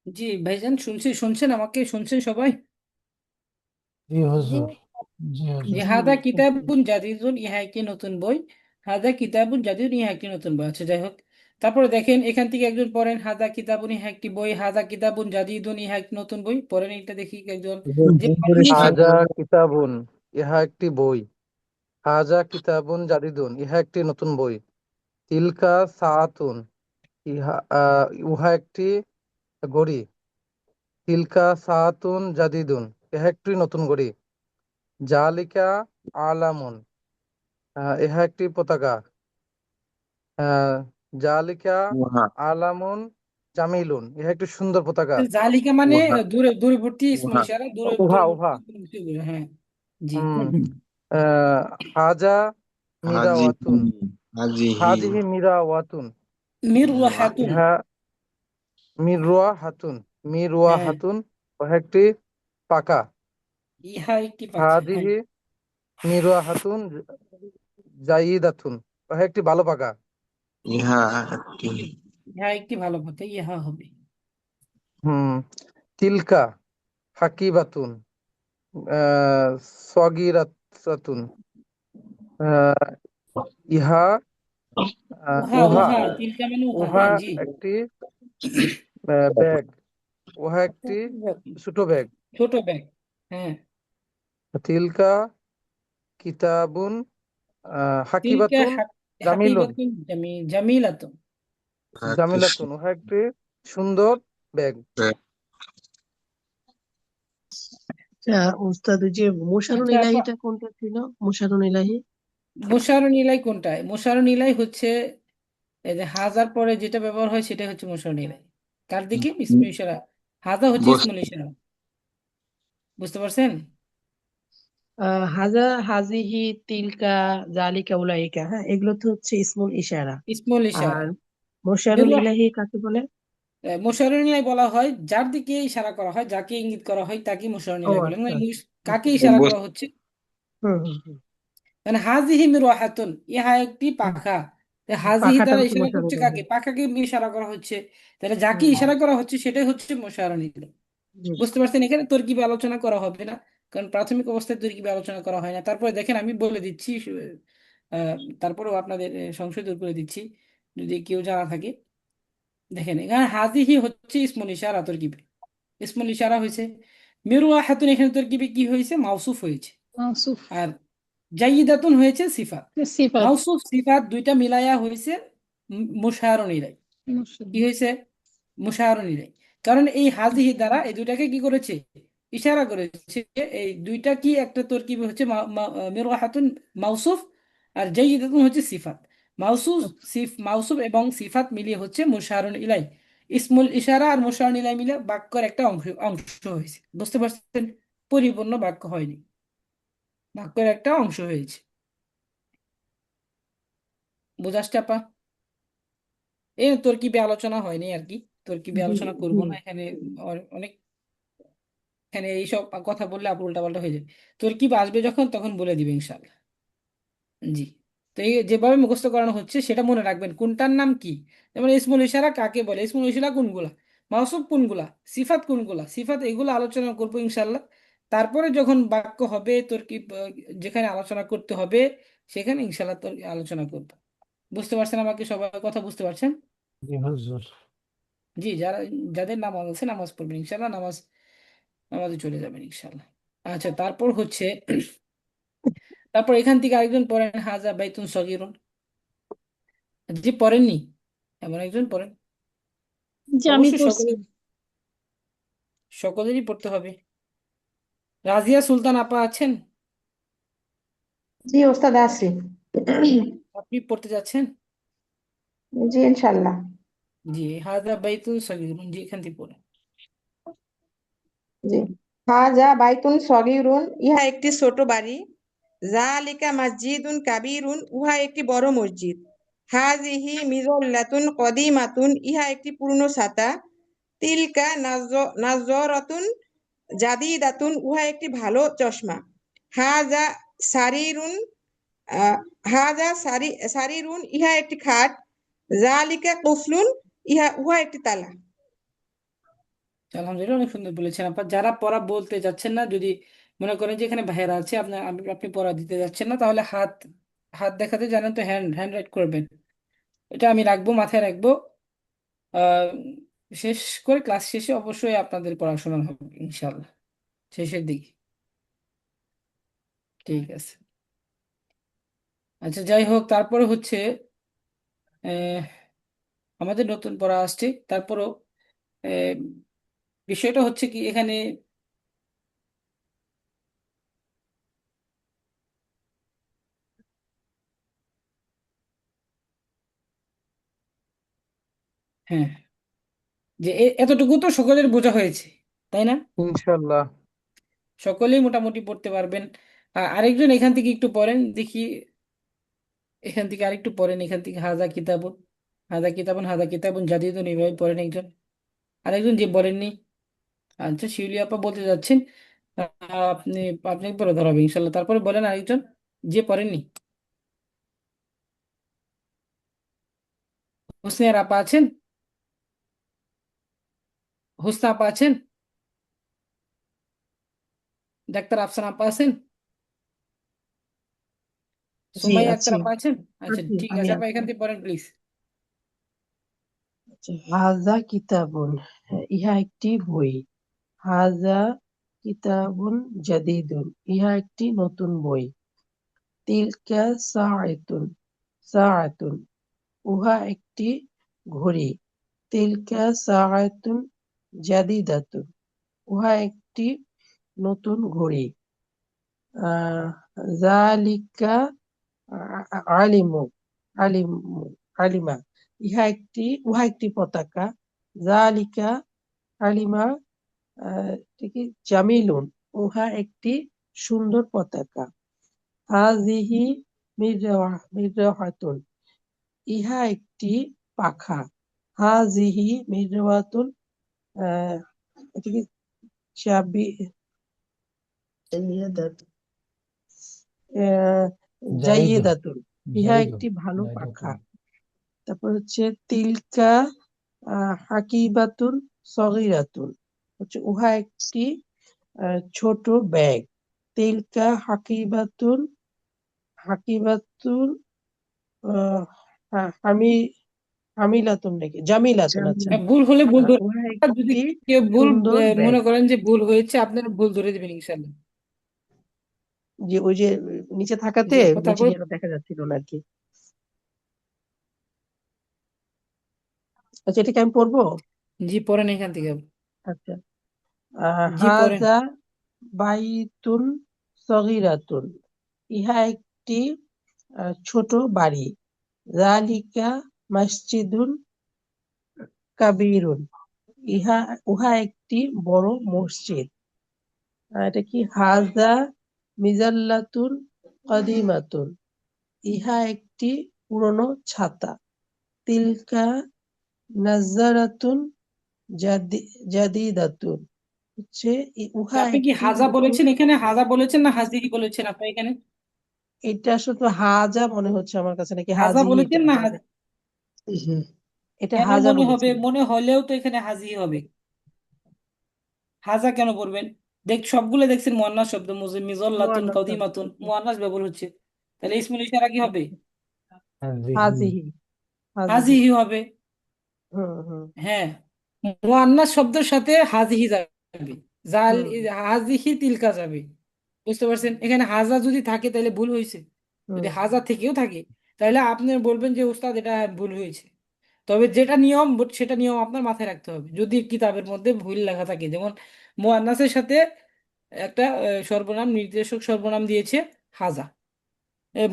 S1: জি ভাইজান, শুনছেন আমাকে, শুনছেন সবাই?
S4: জি হুজুর, জি
S1: যে
S4: হুজুর।
S1: হাদা কিতাবুন জাদিদুন, ইহা একটি নতুন বই, হাদা কিতাবুন জাদিদুন, ইহা একটি নতুন বই। আচ্ছা, যাই হোক, তারপরে দেখেন এখান থেকে একজন পড়েন, হাদা কিতাবুন, ইহা একটি বই, হাদা কিতাবুন জাদিদুন, ইহা একটি নতুন বই, পড়েন এটা দেখি একজন, যে পড়েননি সে।
S10: হাজা কিতাবুন, ইহা একটি বই। হাজা কিতাবুন জাদিদুন, ইহা একটি নতুন বই। তিলকা সাআতুন, উহা একটি ঘড়ি। তিলকা সাআতুন জাদিদুন, ইহা একটি নতুন ঘড়ি। জালিকা আলামুন, ইহা একটি পতাকা। জালিকা
S7: উহা
S10: আলামুন জামিলুন, ইহা একটি সুন্দর পতাকা।
S1: জালিকা মানে
S7: উহা
S1: দূরবর্তী ইসমুল
S7: উহা
S1: ইশারা,
S10: উহা উহা
S1: দূরবর্তী, হ্যাঁ। জি,
S10: হুম হাজা মিরাওয়াতুন,
S7: হাজিহি হাজিহি
S10: হাদিহি মিরাওয়াতুন,
S1: মিরওয়াহাতুন,
S10: ইহা মিরওয়া হাতুন, মিরওয়া
S1: হ্যাঁ,
S10: হাতুন, ইহা একটি পাকা।
S1: ইহা একটি পাখা, হ্যাঁ।
S10: হাদিহি মিরওয়া হাতুন জাইদাতুন, ইহা একটি ভালো পাকা।
S7: ইহা একটি
S1: ইহা একটি ভালো পাখা, ইহা হবে।
S10: হুম তিলকা হাকিবাতুন, সগীরাতুন, আহ, ইহা
S1: উহা,
S10: উহা
S1: উহা, তিলকা মানে উহা,
S10: উহা
S1: হ্যাঁ, জি।
S10: একটি ব্যাগ, উহা একটি ছোট ব্যাগ।
S1: ছোট ব্যাগ, হ্যাঁ।
S10: তিলকা কিতাবুন
S1: তিলকা
S10: হাকিবাতুন জামিলুন,
S1: হাকিবাতুন জামিলাতুন।
S7: একটি
S10: জামিলাতুন, উহা একটি সুন্দর ব্যাগ।
S2: উস্তাদ, ওই যে মোশারুল
S1: আচ্ছা আপা,
S2: ইলাহিটা কোনটা ছিল? মোশারুল ইলাহি
S1: মোশারুন ইলাই কোনটা? মোশারুন ইলাই হচ্ছে এই যে হাজার পরে যেটা ব্যবহার হয় সেটা হচ্ছে মুশারুল ইলাইহি। কার দিকে? ইসমুল ইশারা। হাজা হচ্ছে
S7: বুঝ
S1: ইসমুল ইশারা। বুঝতে পারছেন?
S2: হাজা, হাজিহি, তিলকা, জালিকা, উলাইকা, হ্যাঁ এগুলো তো হচ্ছে ইসমুল ইশারা।
S1: ইসমুল ইশারা।
S2: আর মোশারুল
S1: মিরওয়াহ
S2: ইলাহি কাকে বলে?
S1: মুশারুল ইলাইহি বলা হয় যার দিকে ইশারা করা হয়, যাকে ইঙ্গিত করা হয় তাকে মুশারুল
S2: ও
S1: ইলাইহি বলে। মানে
S2: আচ্ছা,
S1: কাকে
S2: বুঝতে
S1: ইশারা
S2: পেরেছি।
S1: করা হচ্ছে?
S2: হুম হুম হুম।
S1: মানে হাজিহি মিরওয়াহাতুন, ইহা একটি
S2: হুম,
S1: পাখা। হাজিহি
S2: পাখাটা
S1: দ্বারা
S2: হচ্ছে
S1: ইশারা
S2: মোশারুল
S1: করছে কাকে?
S2: ইলাহি।
S1: পাখাকে ইশারা করা হচ্ছে। তাহলে যাকে
S2: হুম,
S1: ইশারা করা হচ্ছে সেটাই হচ্ছে মুশারুল ইলাইহি।
S2: জি।
S1: বুঝতে পারছেন? এখানে তরকিবে আলোচনা করা হবে না, কারণ প্রাথমিক অবস্থায় তরকিবে আলোচনা করা হয় না। তারপরে দেখেন আমি বলে দিচ্ছি, তারপরেও আপনাদের সংশয় দূর করে দিচ্ছি যদি কেউ জানা থাকে। দেখেন এখানে হাজিহি হচ্ছে ইসমুল ইশারা তরকিবে, ইসমুল ইশারা হয়েছে। মিরওয়াহাতুন এখানে তরকিবে কি হয়েছে? মাউসুফ হয়েছে।
S3: মাউসুফ
S1: আর জাইদাতুন হয়েছে সিফাত।
S3: সিফাত
S1: মাউসুফ সিফাত দুইটা মিলাইয়া হয়েছে মুশারুন ইলাইহি। কি
S3: মুশাররফ।
S1: হয়েছে? মুশারুন ইলাইহি। কারণ এই হাজিহি দ্বারা এই দুইটাকে কি করেছে? ইশারা করেছে। এই দুইটা কি একটা তরকিবে হচ্ছে মিরওয়াহাতুন মাউসুফ, আর জাইদাতুন হচ্ছে সিফাত। মাউসুফ এবং সিফাত মিলিয়ে হচ্ছে মুশারুন ইলাইহি। ইসমুল ইশারা আর মুশারুন ইলাইহি মিলে বাক্যের একটা অংশ অংশ হয়েছে। বুঝতে পারছেন? পরিপূর্ণ বাক্য হয়নি, বাক্যের একটা অংশ হয়েছে। বুঝাসটা আপা? এই তরকিবে আলোচনা হয়নি আর কি, তরকিবে
S2: জি
S1: আলোচনা করব
S2: জি
S1: না এখানে।
S2: জি।
S1: অনেক এখানে এইসব কথা বললে আবার উল্টাপাল্টা হয়ে যাবে। তরকিব আসবে যখন তখন বলে দিবে ইনশাল্লাহ। জি। তো এই যেভাবে মুখস্থ করানো হচ্ছে সেটা মনে রাখবেন কোনটার নাম কি। যেমন ইসমুল ইশারা কাকে বলে, ইসমুল ইশারা কোনগুলা, মাউসুফ কোনগুলা, সিফাত কোনগুলা। সিফাত এগুলো আলোচনা করবো ইনশাল্লাহ। তারপরে যখন বাক্য হবে তরকিব, যেখানে আলোচনা করতে হবে সেখানে ইনশাল্লাহ তোর আলোচনা করবো। বুঝতে পারছেন? আমাকে সবাই কথা বুঝতে পারছেন?
S4: জি হুজুর।
S1: জি। যাদের নামাজ আছে নামাজ পড়বেন ইনশাল্লাহ, নামাজে চলে যাবেন ইনশাল্লাহ। আচ্ছা, তারপর হচ্ছে তারপর এখান থেকে আরেকজন পড়েন হাজা বাইতুন সগীরুন। যে পড়েননি এমন একজন পড়েন।
S3: যে আমি
S1: অবশ্যই
S3: পড়ছি।
S1: সকলেরই পড়তে হবে। রাজিয়া সুলতান আপা আছেন?
S12: জি ওস্তাদ আছি।
S1: আপনি পড়তে যাচ্ছেন?
S12: জি ইনশাল্লাহ।
S1: জি। হাজা বাইতুন সগীরুন, জি এখান থেকে পড়েন।
S12: জি। হাজা বাইতুন সগীরুন, ইহা একটি ছোট বাড়ি। জালিকা মসজিদুন কাবীরুন, উহা একটি বড় মসজিদ। হাজিহি মিজল্লাতুন কদিমাতুন, ইহা একটি পুরনো ছাতা। তিলকা নাজরাতুন জাদিদাতুন, উহা একটি ভালো চশমা। হাজা সারিরুন, হাজা সারিরুন, ইহা একটি খাট। জালিকা কুফলুন, উহা একটি তালা।
S1: আলহামদুলিল্লাহ, অনেক সুন্দর বলেছেন আপা। যারা পড়া বলতে যাচ্ছেন না, যদি মনে করেন যে এখানে ভাইয়েরা আছে আপনার, আপনি পড়া দিতে যাচ্ছেন না, তাহলে হাত হাত দেখাতে জানেন তো হ্যান্ড হ্যান্ড রাইট করবেন। এটা আমি রাখবো, মাথায় রাখবো। আহ শেষ করে ক্লাস শেষে অবশ্যই আপনাদের পড়াশোনা হবে ইনশাল্লাহ, শেষের দিকে। ঠিক আছে। আচ্ছা, যাই হোক, তারপরে হচ্ছে আহ, আমাদের নতুন পড়া আসছে। তারপরও আহ, বিষয়টা হচ্ছে কি এখানে, হ্যাঁ, যে এতটুকু তো সকলের বোঝা হয়েছে, তাই না?
S10: ইনশাল্লাহ।
S1: সকলেই মোটামুটি পড়তে পারবেন। আরেকজন এখান থেকে একটু পড়েন দেখি, এখান থেকে আরেকটু পড়েন, এখান থেকে হাজা কিতাবুন জাদিদুন, এইভাবে পড়েন একজন। আরেকজন যে বলেননি, আচ্ছা শিউলি আপা বলতে যাচ্ছেন, আপনি আপনি পরে ধরাবে ইনশাল্লাহ। তারপরে বলেন আরেকজন যে পড়েননি। হোসনে আপা আছেন? হোসনা আপা আছেন? ডাক্তার আফসান আপা আছেন?
S2: জি
S1: সুমাইয়া
S2: আছি
S1: আক্তার আপা আছেন? আচ্ছা
S2: আছি
S1: ঠিক
S2: আমি
S1: আছে আপা,
S2: আছি।
S1: এখান থেকে পড়েন প্লিজ।
S2: আচ্ছা, হাজা কিতাবুন, ইহা একটি বই। হাজা কিতাবুন জাদিদুন, ইহা একটি নতুন বই। তিলকা সাআতুন, উহা একটি ঘড়ি। তিলকা সাআতুন জাদিদাতুন, উহা একটি নতুন ঘড়ি। আহ জালিকা আলিমু আলিমু আলিমা, উহা একটি পতাকা। জালিকা কালিমা এটা কি জামিলুন, উহা একটি সুন্দর পতাকা। হাজিহি মিরওয়াহাতুন, ইহা একটি পাখা। হাজিহি মিরওয়াতুন, এটা কি চাবি, জাইয়েদাতুন, ইহা একটি ভালো পাখা। তারপর হচ্ছে তিলকা হাকিবাতুন সগীরাতুন, হচ্ছে উহা একটি ছোট ব্যাগ। তিলকা হাকিবাতুন হামি হামিলাতুন নাকি জামিলাতুন, আচ্ছা।
S1: ভুল হলে ভুল ধরে,
S2: উহা
S1: যদি
S2: একটি
S1: কেউ ভুল
S2: সুন্দর ব্যাগ।
S1: মনে করেন যে ভুল হয়েছে, আপনারা ভুল ধরে দিবেন ইনশাল্লাহ।
S2: যে ওই যে নিচে থাকাতে
S1: জি
S2: নিচে
S1: তারপর
S2: গিয়ে দেখা যাচ্ছিল না আর কি। আচ্ছা, এটা কি আমি পড়বো?
S1: জি পড়েন এখান থেকে।
S2: আচ্ছা,
S1: জি পড়েন।
S2: হাজা বাইতুন সগীরাতুন, ইহা একটি ছোট বাড়ি। জালিকা মসজিদুন কাবীরুন, উহা একটি বড় মসজিদ। এটা কি হাজা মিজাল্লাতুন কাদিমাতুন, ইহা একটি পুরনো ছাতা। তিলকা নাজ্জারাতুন জাদিদাতুন, হচ্ছে উহা
S1: আপনি কি
S2: একটি
S1: হাজা
S2: নতুন।
S1: বলেছেন এখানে, হাজা বলেছেন না হাজিহি বলেছেন আপনি এখানে?
S2: এটা আসলে তো হাজা মনে হচ্ছে আমার কাছে, নাকি
S1: হাজা
S2: হাজিহি?
S1: বলেছেন না হাজি?
S2: এটা
S1: কেন
S2: হাজা
S1: মনে হবে?
S2: বলেছেন।
S1: মনে হলেও তো এখানে হাজিহি হবে। হাজা কেন পড়বেন? সবগুলো দেখছেন মুয়ান্নাস শব্দ, মিজল্লাতুন
S2: মুআন্নাস শব্দ।
S1: কাদিমাতুন মুয়ান্নাস ব্যবহার হচ্ছে, তাহলে ইসমুল ইশারা কি হবে?
S2: হাজিহি, হাজিহি।
S1: হাজিহি হবে।
S2: হুম।
S1: হ্যাঁ, মুয়ান্নাস শব্দের সাথে হাজিহি যাবে, জাল
S2: হুম
S1: হাজিহি তিলকা যাবে। বুঝতে পারছেন? এখানে হাজা যদি থাকে তাহলে ভুল হয়েছে, যদি
S2: হুম
S1: হাজা থেকেও থাকে তাহলে আপনি বলবেন যে উস্তাদ এটা ভুল হয়েছে। তবে যেটা নিয়ম সেটা নিয়ম আপনার মাথায় রাখতে হবে। যদি কিতাবের মধ্যে ভুল লেখা থাকে, যেমন মুয়ান্নাসের সাথে একটা সর্বনাম, নির্দেশক সর্বনাম দিয়েছে হাজা,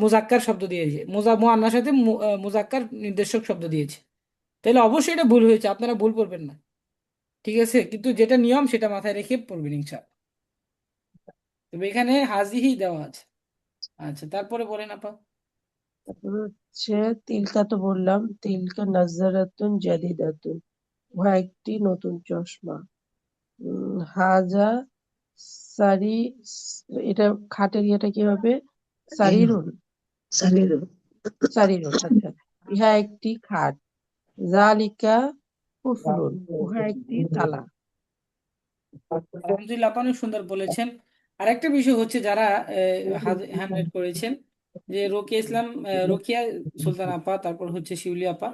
S1: মুজাক্কার শব্দ দিয়েছে, মুয়ান্নাসের সাথে মুজাক্কার নির্দেশক শব্দ দিয়েছে, তাহলে অবশ্যই এটা ভুল হয়েছে, আপনারা ভুল করবেন না। ঠিক আছে, কিন্তু যেটা নিয়ম সেটা মাথায় রেখে পড়বেন ইনশাআল্লাহ। তবে এখানে হাজিহি দেওয়া আছে। আচ্ছা তারপরে বলেন আপা।
S2: তারপর হচ্ছে তিলকা তো বললাম, তিলকা নাজ্জারাতুন জাদিদাতুন, উহা একটি নতুন চশমা। হাজা সারি, এটা খাটের ইয়েটা কি হবে? সারিরুন, সারিরুন, আচ্ছা। ইহা একটি খাট। জালিকা কুফলুন, উহা একটি তালা।
S1: আলহামদুলিল্লাহ, আপনি অনেক সুন্দর বলেছেন। আরেকটা বিষয় হচ্ছে, যারা হ্যান্ড রাইট করেছেন, যে রোকিয়া ইসলাম, রোকিয়া সুলতান আপা, তারপর হচ্ছে শিউলি আপা,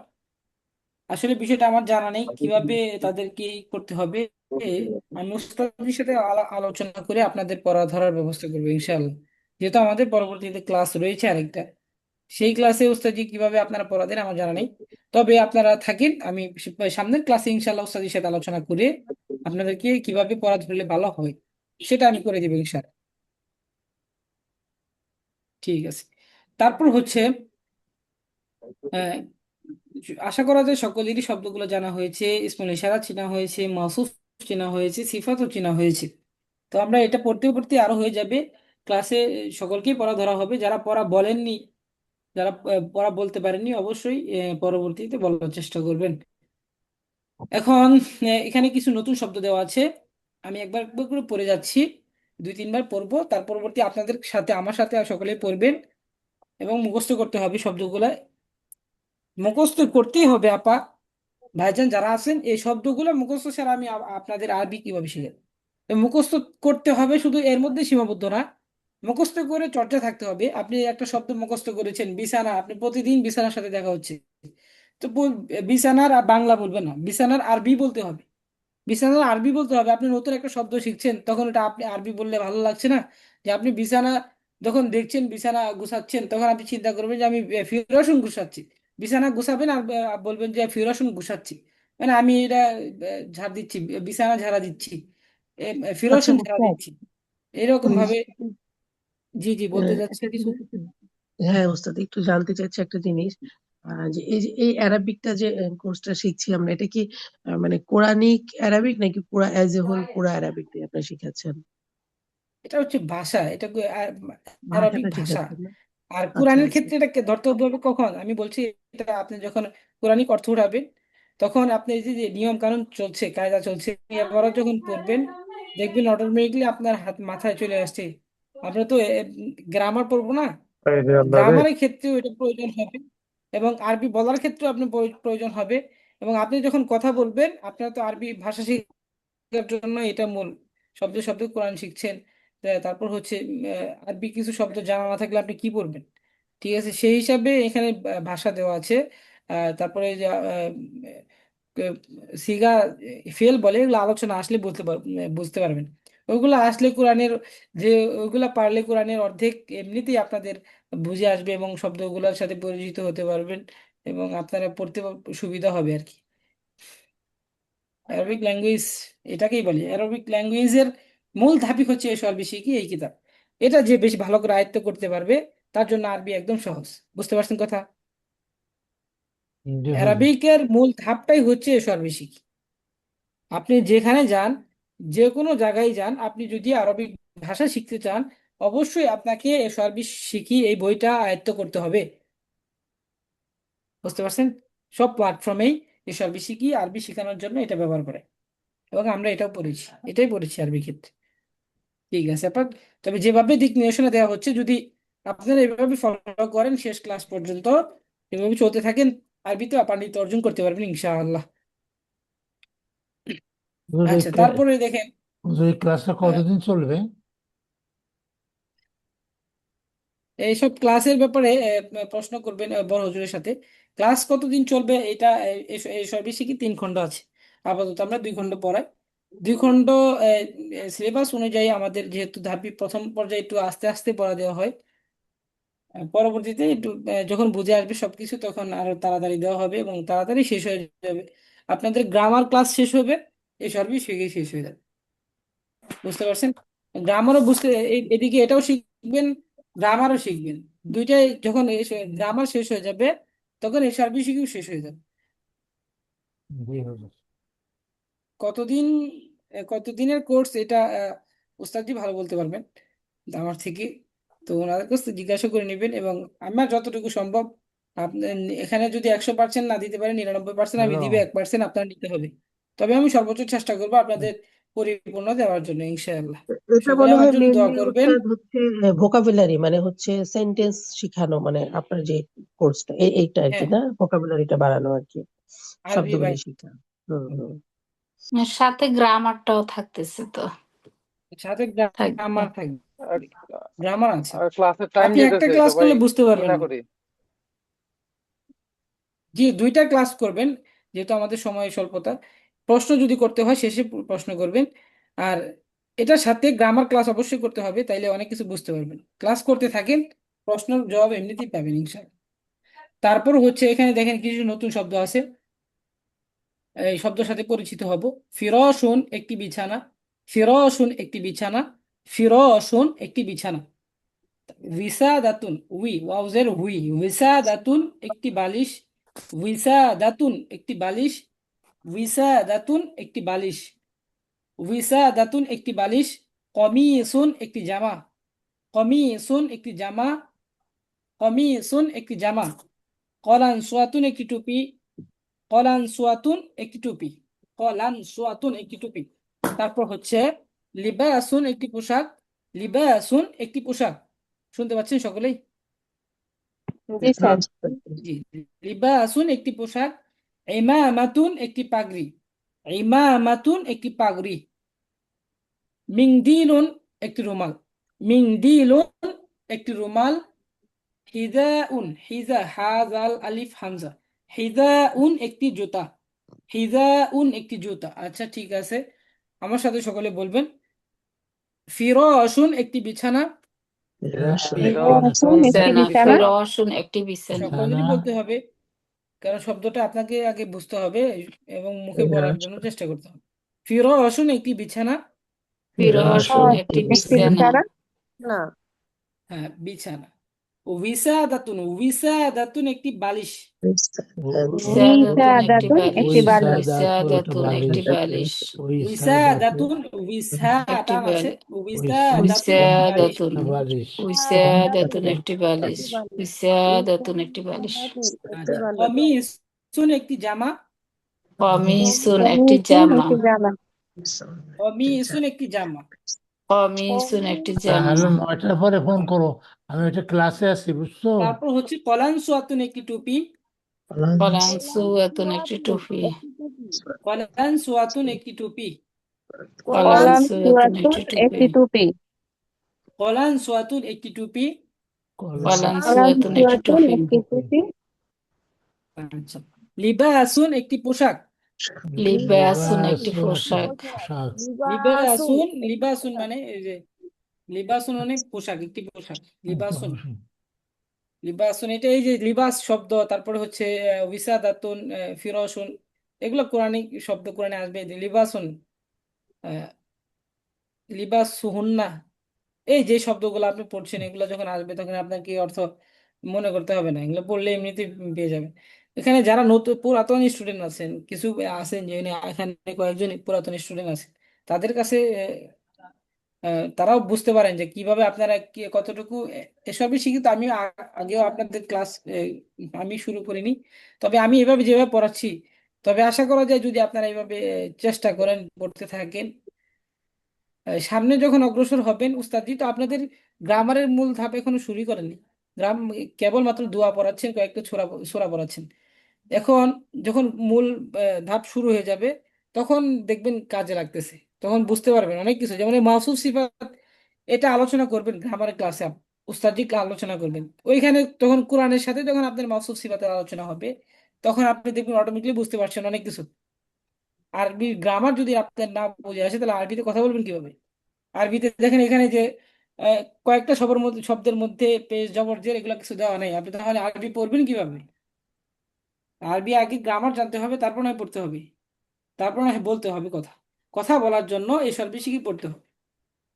S1: আসলে বিষয়টা আমার জানা নেই কিভাবে তাদেরকে করতে হবে। এ, আমি উস্তাদের সাথে আলোচনা করে আপনাদের পড়া ধরার ব্যবস্থা করবো ইনশাআল্লাহ। যেহেতু আমাদের পরবর্তীতে ক্লাস রয়েছে আরেকটা, সেই ক্লাসে উস্তাদি কিভাবে আপনারা পড়াতেন আমার জানা নেই। তবে আপনারা থাকেন, আমি সামনের ক্লাসে ইনশাআল্লাহ উস্তাদির সাথে আলোচনা করে আপনাদেরকে কিভাবে পড়া ধরলে ভালো হয় সেটা আমি করে দিব ইনশাআল্লাহ। ঠিক আছে। তারপর হচ্ছে আহ, আশা করা যায় সকলেরই শব্দগুলো জানা হয়েছে, ইসমুল ইশারা চেনা হয়েছে, মাউসুফ চেনা হয়েছে, সিফাতও চেনা হয়েছে। তো আমরা এটা পড়তে পড়তে আরো হয়ে যাবে। ক্লাসে সকলকেই পড়া ধরা হবে, যারা পড়া বলেননি, যারা পড়া বলতে পারেননি, অবশ্যই পরবর্তীতে বলার চেষ্টা করবেন। এখন এখানে কিছু নতুন শব্দ দেওয়া আছে, আমি একবার একবার করে পড়ে যাচ্ছি, দুই তিনবার পড়বো, তার পরবর্তী আপনাদের সাথে আমার সাথে সকলে পড়বেন এবং মুখস্থ করতে হবে শব্দগুলা। মুখস্থ করতেই হবে আপা, ভাইজান যারা আছেন, এই শব্দগুলো মুখস্থ ছাড়া আমি আপনাদের আরবি কিভাবে শিখাবো? মুখস্থ করতে হবে, শুধু এর মধ্যে সীমাবদ্ধ না, মুখস্থ করে চর্চা থাকতে হবে। আপনি একটা শব্দ মুখস্থ করেছেন বিছানা, আপনি প্রতিদিন বিছানার সাথে দেখা হচ্ছে, তো বিছানার আর বাংলা বলবেন না, বিছানার আরবি বলতে হবে। বিছানার আরবি বলতে হবে। আপনি নতুন একটা শব্দ শিখছেন, তখন এটা আপনি আরবি বললে ভালো লাগছে না, যে আপনি বিছানা যখন দেখছেন, বিছানা গুছাচ্ছেন, তখন আপনি চিন্তা করবেন যে আমি ফিরাসুন গুছাচ্ছি। বিছানা গুছাবেন আর বলবেন যে ফিরাসুন গুছাচ্ছি, মানে আমি এটা ঝাড় দিচ্ছি, বিছানা ঝাড়া দিচ্ছি,
S2: আচ্ছা
S1: ফিরাসুন ঝাড়া
S2: উস্তাদ,
S1: দিচ্ছি, এরকম
S2: উম,
S1: ভাবে। জি জি, বলতে যাচ্ছেন
S2: একটা
S1: কিছু।
S2: জিনিস, হ্যাঁ উস্তাদ, একটু জানতে চাইছি একটা জিনিস।
S8: যে এই অ্যারাবিকটা যে কোর্সটা শিখছি আমরা, এটা কি মানে কোরআনিক অ্যারাবিক নাকি পুরা অ্যাজ এ হোল পুরা অ্যারাবিকটাই আপনি শিখাচ্ছেন?
S1: এটা হচ্ছে ভাষা, এটা আরবিক
S8: ভাষাটা
S1: ভাষা।
S8: শিখাচ্ছেন না?
S1: আর
S8: আচ্ছা
S1: কোরআনের
S8: আচ্ছা।
S1: ক্ষেত্রে এটাকে ধরতে হবে কখন আমি বলছি, এটা আপনি যখন কোরআনিক অর্থ উঠাবেন, তখন আপনি এই যে নিয়ম কানুন চলছে, কায়দা চলছে, এবারও যখন পড়বেন দেখবেন অটোমেটিকলি আপনার হাত মাথায় চলে আসছে। আমরা তো গ্রামার পড়বো না, গ্রামারের ক্ষেত্রেও এটা প্রয়োজন হবে, এবং আরবি বলার ক্ষেত্রেও আপনি প্রয়োজন হবে। এবং আপনি যখন কথা বলবেন, আপনার তো আরবি ভাষা শেখার জন্য এটা মূল। শব্দ শব্দ কোরআন শিখছেন, তারপর হচ্ছে আরবি কিছু শব্দ জানা না থাকলে আপনি কি পড়বেন? ঠিক আছে, সেই হিসাবে এখানে ভাষা দেওয়া আছে। তারপরে যে সিগা ফেল বলে, এগুলো আলোচনা আসলে বুঝতে পারবেন। ওগুলো আসলে কোরআনের যে ওইগুলা পারলে কোরআনের অর্ধেক এমনিতেই আপনাদের বুঝে আসবে, এবং শব্দগুলোর সাথে পরিচিত হতে পারবেন, এবং আপনারা পড়তে সুবিধা হবে আর কি। অ্যারবিক ল্যাঙ্গুয়েজ এটাকেই বলে। অ্যারবিক ল্যাঙ্গুয়েজের মূল ধাপই হচ্ছে এই সর্বশেষ কি এই কিতাব। এটা যে বেশ ভালো করে আয়ত্ত করতে পারবে, তার জন্য আরবি একদম সহজ। বুঝতে পারছেন কথা?
S4: জি হুজুর।
S1: অ্যারাবিকের মূল ধাপটাই হচ্ছে এই সর্বশেষ। আপনি যেখানে যান, যে কোনো জায়গায় যান, আপনি যদি আরবিক ভাষা শিখতে চান, অবশ্যই আপনাকে এই সর্বশেষ শিখি এই বইটা আয়ত্ত করতে হবে। বুঝতে পারছেন? সব প্ল্যাটফর্মেই এই সর্বশেষ কি আরবি শেখানোর জন্য এটা ব্যবহার করে, এবং আমরা এটাই পড়েছি আরবি ক্ষেত্রে। ঠিক আছে আপনার, তবে যেভাবে দিক নির্দেশনা দেওয়া হচ্ছে, যদি আপনারা এভাবে ফলো করেন শেষ ক্লাস পর্যন্ত, এভাবে চলতে থাকেন, আরবিতে পাণ্ডিত্য অর্জন করতে পারবেন ইনশাআল্লাহ।
S4: হুজুর
S1: আচ্ছা, তারপরে দেখেন
S4: হুজুর, এই ক্লাসটা
S1: আহ,
S4: কতদিন চলবে?
S1: এইসব ক্লাসের ব্যাপারে প্রশ্ন করবেন বড় হুজুরের সাথে। ক্লাস কতদিন চলবে এটা, এই বেশি কি 3 খণ্ড আছে। আপাতত আমরা 2 খণ্ড পড়াই। 2 খণ্ড সিলেবাস অনুযায়ী আমাদের, যেহেতু ধাপি প্রথম পর্যায়ে একটু আস্তে আস্তে পড়া দেওয়া হয়, পরবর্তীতে একটু যখন বুঝে আসবে সবকিছু, তখন আরো তাড়াতাড়ি দেওয়া হবে এবং তাড়াতাড়ি শেষ হয়ে যাবে। আপনাদের গ্রামার ক্লাস শেষ হবে, এই সবই শেষ হয়ে যাবে। বুঝতে পারছেন? গ্রামারও বুঝতে এদিকে এটাও শিখবেন, গ্রামারও শিখবেন। দুইটাই যখন গ্রামার শেষ হয়ে যাবে, তখন এই সার্ভিস শেষ হয়ে যাবে।
S4: জি হুজুর।
S1: কতদিন কতদিনের কোর্স এটা ওস্তাদজি ভালো বলতে পারবেন আমার থেকে, তো ওনাদের কাছে জিজ্ঞাসা করে নেবেন। এবং আমার যতটুকু সম্ভব, আপনার এখানে যদি 100% না দিতে পারে, 99% আমি
S4: হ্যালো।
S1: দিবে, 1% আপনার নিতে হবে। তবে আমি সর্বোচ্চ চেষ্টা করবো আপনাদের পরিপূর্ণ দেওয়ার জন্য ইনশাআল্লাহ।
S8: এটা
S1: সকলে
S8: মনে
S1: আমার
S8: হয়
S1: জন্য দোয়া
S8: মেনলি
S1: করবেন।
S8: হচ্ছে ভোকাবুলারি, মানে হচ্ছে সেন্টেন্স শিখানো, মানে আপনার যে কোর্সটা এইটা আর কি,
S1: হ্যাঁ,
S8: না ভোকাবুলারিটা বাড়ানো আর কি,
S1: আরবি
S8: শব্দগুলি
S1: ভাই,
S8: শিখা। হুম হুম।
S3: সাথে গ্রামারটাও থাকতেছে তো,
S1: সাথে
S3: থাকবে।
S1: গ্রামার থাকবে, গ্রামার আছে।
S10: ক্লাসের টাইম
S1: আপনি একটা
S10: যেতেছে,
S1: ক্লাস
S10: সবাই
S1: করলে বুঝতে
S10: ই
S1: পারবেন
S10: না
S1: না।
S10: করি।
S1: জি, 2টা ক্লাস করবেন, যেহেতু আমাদের সময় স্বল্পতা। প্রশ্ন যদি করতে হয় শেষে প্রশ্ন করবেন, আর এটার সাথে গ্রামার ক্লাস অবশ্যই করতে হবে, তাইলে অনেক কিছু বুঝতে পারবেন। ক্লাস করতে থাকেন, প্রশ্নের জবাব এমনিতেই পাবেন ইনশাআল্লাহ। তারপর হচ্ছে এখানে দেখেন কিছু নতুন শব্দ আছে, এই শব্দের সাথে পরিচিত হব। ফিরশুন একটি বিছানা, ফিরশুন একটি বিছানা, ফিরশুন একটি বিছানা। উইসাদাতুন ওয়াউজের উইসাদাতুন একটি বালিশ, উইসাদাতুন একটি বালিশ, উইসাদাতুন একটি বালিশ, উইসাদাতুন একটি বালিশ। কমিসুন একটি জামা, কমিসুন একটি জামা, কমিসুন একটি জামা। কলান সোয়াতুন একটি টুপি, কলান সোয়াতুন একটি টুপি, কলান সোয়াতুন একটি টুপি। তারপর হচ্ছে লিবাসুন একটি পোশাক, লিবাসুন একটি পোশাক। শুনতে পাচ্ছেন সকলেই?
S9: জি স্যার।
S1: জি, লিবাসুন একটি পোশাক, ইমামাতুন একটি পাগড়ি, ইমামাতুন একটি পাগড়ি। মিংদিলুন একটি রুমাল, মিংদিলুন একটি রুমাল। হাজাল আলিফ হামজা, হিদাউন একটি জুতা, হিদাউন একটি জুতা। আচ্ছা ঠিক আছে, আমার সাথে সকলে বলবেন। ফিরাশুন একটি বিছানা,
S9: ফিরাশুন একটি বিছানা।
S3: ফিরশুন একটি বিছানা।
S1: সকলেরই বলতে হবে, কারণ শব্দটা আপনাকে আগে বুঝতে হবে এবং মুখে বলার জন্য চেষ্টা করতে হবে। ফিরাশুন একটি বিছানা,
S3: ফিরশুন একটি
S9: একটি
S3: বিছানা।
S9: বিছানা।
S6: না,
S1: হ্যাঁ বিছানা। উইসাদাতুন একটি বালিশ।
S3: উইসাদাতুন একটি
S9: উইসাদাতুন
S3: বালিশ।
S9: একটি বালিশ।
S3: উইসাদাতুন একটি বালিশ।
S1: উইসাদাতুন উইসা
S3: একটি
S1: টান আছে
S3: বালিশ।
S1: উইসাদাতুন বালিশ।
S3: উইসাদাতুন একটি বালিশ। উইসাদাতুন একটি বালিশ।
S1: আচ্ছা, কমিসুন একটি জামা।
S3: কমিসুন একটি
S9: কমিসুন
S3: জামা।
S9: একটি জামা।
S1: কমিসুন একটি জামা।
S3: কমিসুন একটি জামা।
S4: তাহলে 9টার পরে ফোন করো, আমি একটা ক্লাসে আছি, বুঝছো?
S1: তারপর হচ্ছে কলানসুয়াতুন একটি টুপি।
S3: কলানসুয়াতুন একটি টুপি।
S1: কলানসুয়াতুন একটি টুপি।
S3: কলানসুয়াতুন একটি টুপি।
S9: একটি টুপি।
S1: কলানসুয়াতুন একটি টুপি।
S3: কলানসুয়াতুন একটি
S9: কলানসুয়াতুন
S3: টুপি।
S9: একটি টুপি।
S1: আচ্ছা, লিবাসুন একটি পোশাক।
S3: লিবাসুন একটি পোশাক।
S1: লিবাসুন মানে এই যে লিবাসুন মানে পোশাক, একটি পোশাক। লিবাসুন এটা এই যে লিবাস শব্দ, তারপরে হচ্ছে উইসাদাতুন, ফিরসুন, এগুলো কোরআনিক শব্দ, কোরআনে আসবে। এই যে লিবাসুন, লিবাসুহুন্না, এই যে শব্দগুলো আপনি পড়ছেন, এগুলো যখন আসবে তখন আপনার কি অর্থ মনে করতে হবে না, এগুলো পড়লে এমনিতেই পেয়ে যাবেন। এখানে যারা নতুন পুরাতন স্টুডেন্ট আছেন, কিছু আছেন যে এখানে কয়েকজন পুরাতন স্টুডেন্ট আছেন, তাদের কাছে তারাও বুঝতে পারেন যে কিভাবে আপনারা কতটুকু এসবই শিখি। তো আমি আগেও আপনাদের ক্লাস আমি শুরু করিনি, তবে আমি এভাবে যেভাবে পড়াচ্ছি, তবে আশা করা যায় যদি আপনারা এইভাবে চেষ্টা করেন, পড়তে থাকেন, সামনে যখন অগ্রসর হবেন উস্তাদজি, তো আপনাদের গ্রামারের মূল ধাপ এখনো শুরু করেননি। কেবলমাত্র দোয়া পড়াচ্ছেন, কয়েকটা সূরা পড়াচ্ছেন। এখন যখন মূল ধাপ শুরু হয়ে যাবে, তখন দেখবেন কাজে লাগতেছে, তখন বুঝতে পারবেন অনেক কিছু। যেমন এই মাওসুফ সিফাত, এটা আলোচনা করবেন গ্রামারের ক্লাসে, উস্তাদজি আলোচনা করবেন ওইখানে, তখন কোরআনের সাথে যখন আপনার মাওসুফ সিফাতের আলোচনা হবে, তখন আপনি দেখবেন অটোমেটিকলি বুঝতে পারছেন অনেক কিছু। আরবি গ্রামার যদি আপনার না বুঝে আসে, তাহলে আরবিতে কথা বলবেন কিভাবে? আরবিতে দেখেন এখানে যে আহ, কয়েকটা শব্দের মধ্যে পেশ জবর জের এগুলো কিছু দেওয়া নেই, আপনি তাহলে আরবি পড়বেন কিভাবে? আরবি আগে গ্রামার জানতে হবে, তারপর নয় পড়তে হবে, তারপর নয় বলতে হবে। কথা কথা বলার জন্য এসব বেশি কি পড়তে হবে,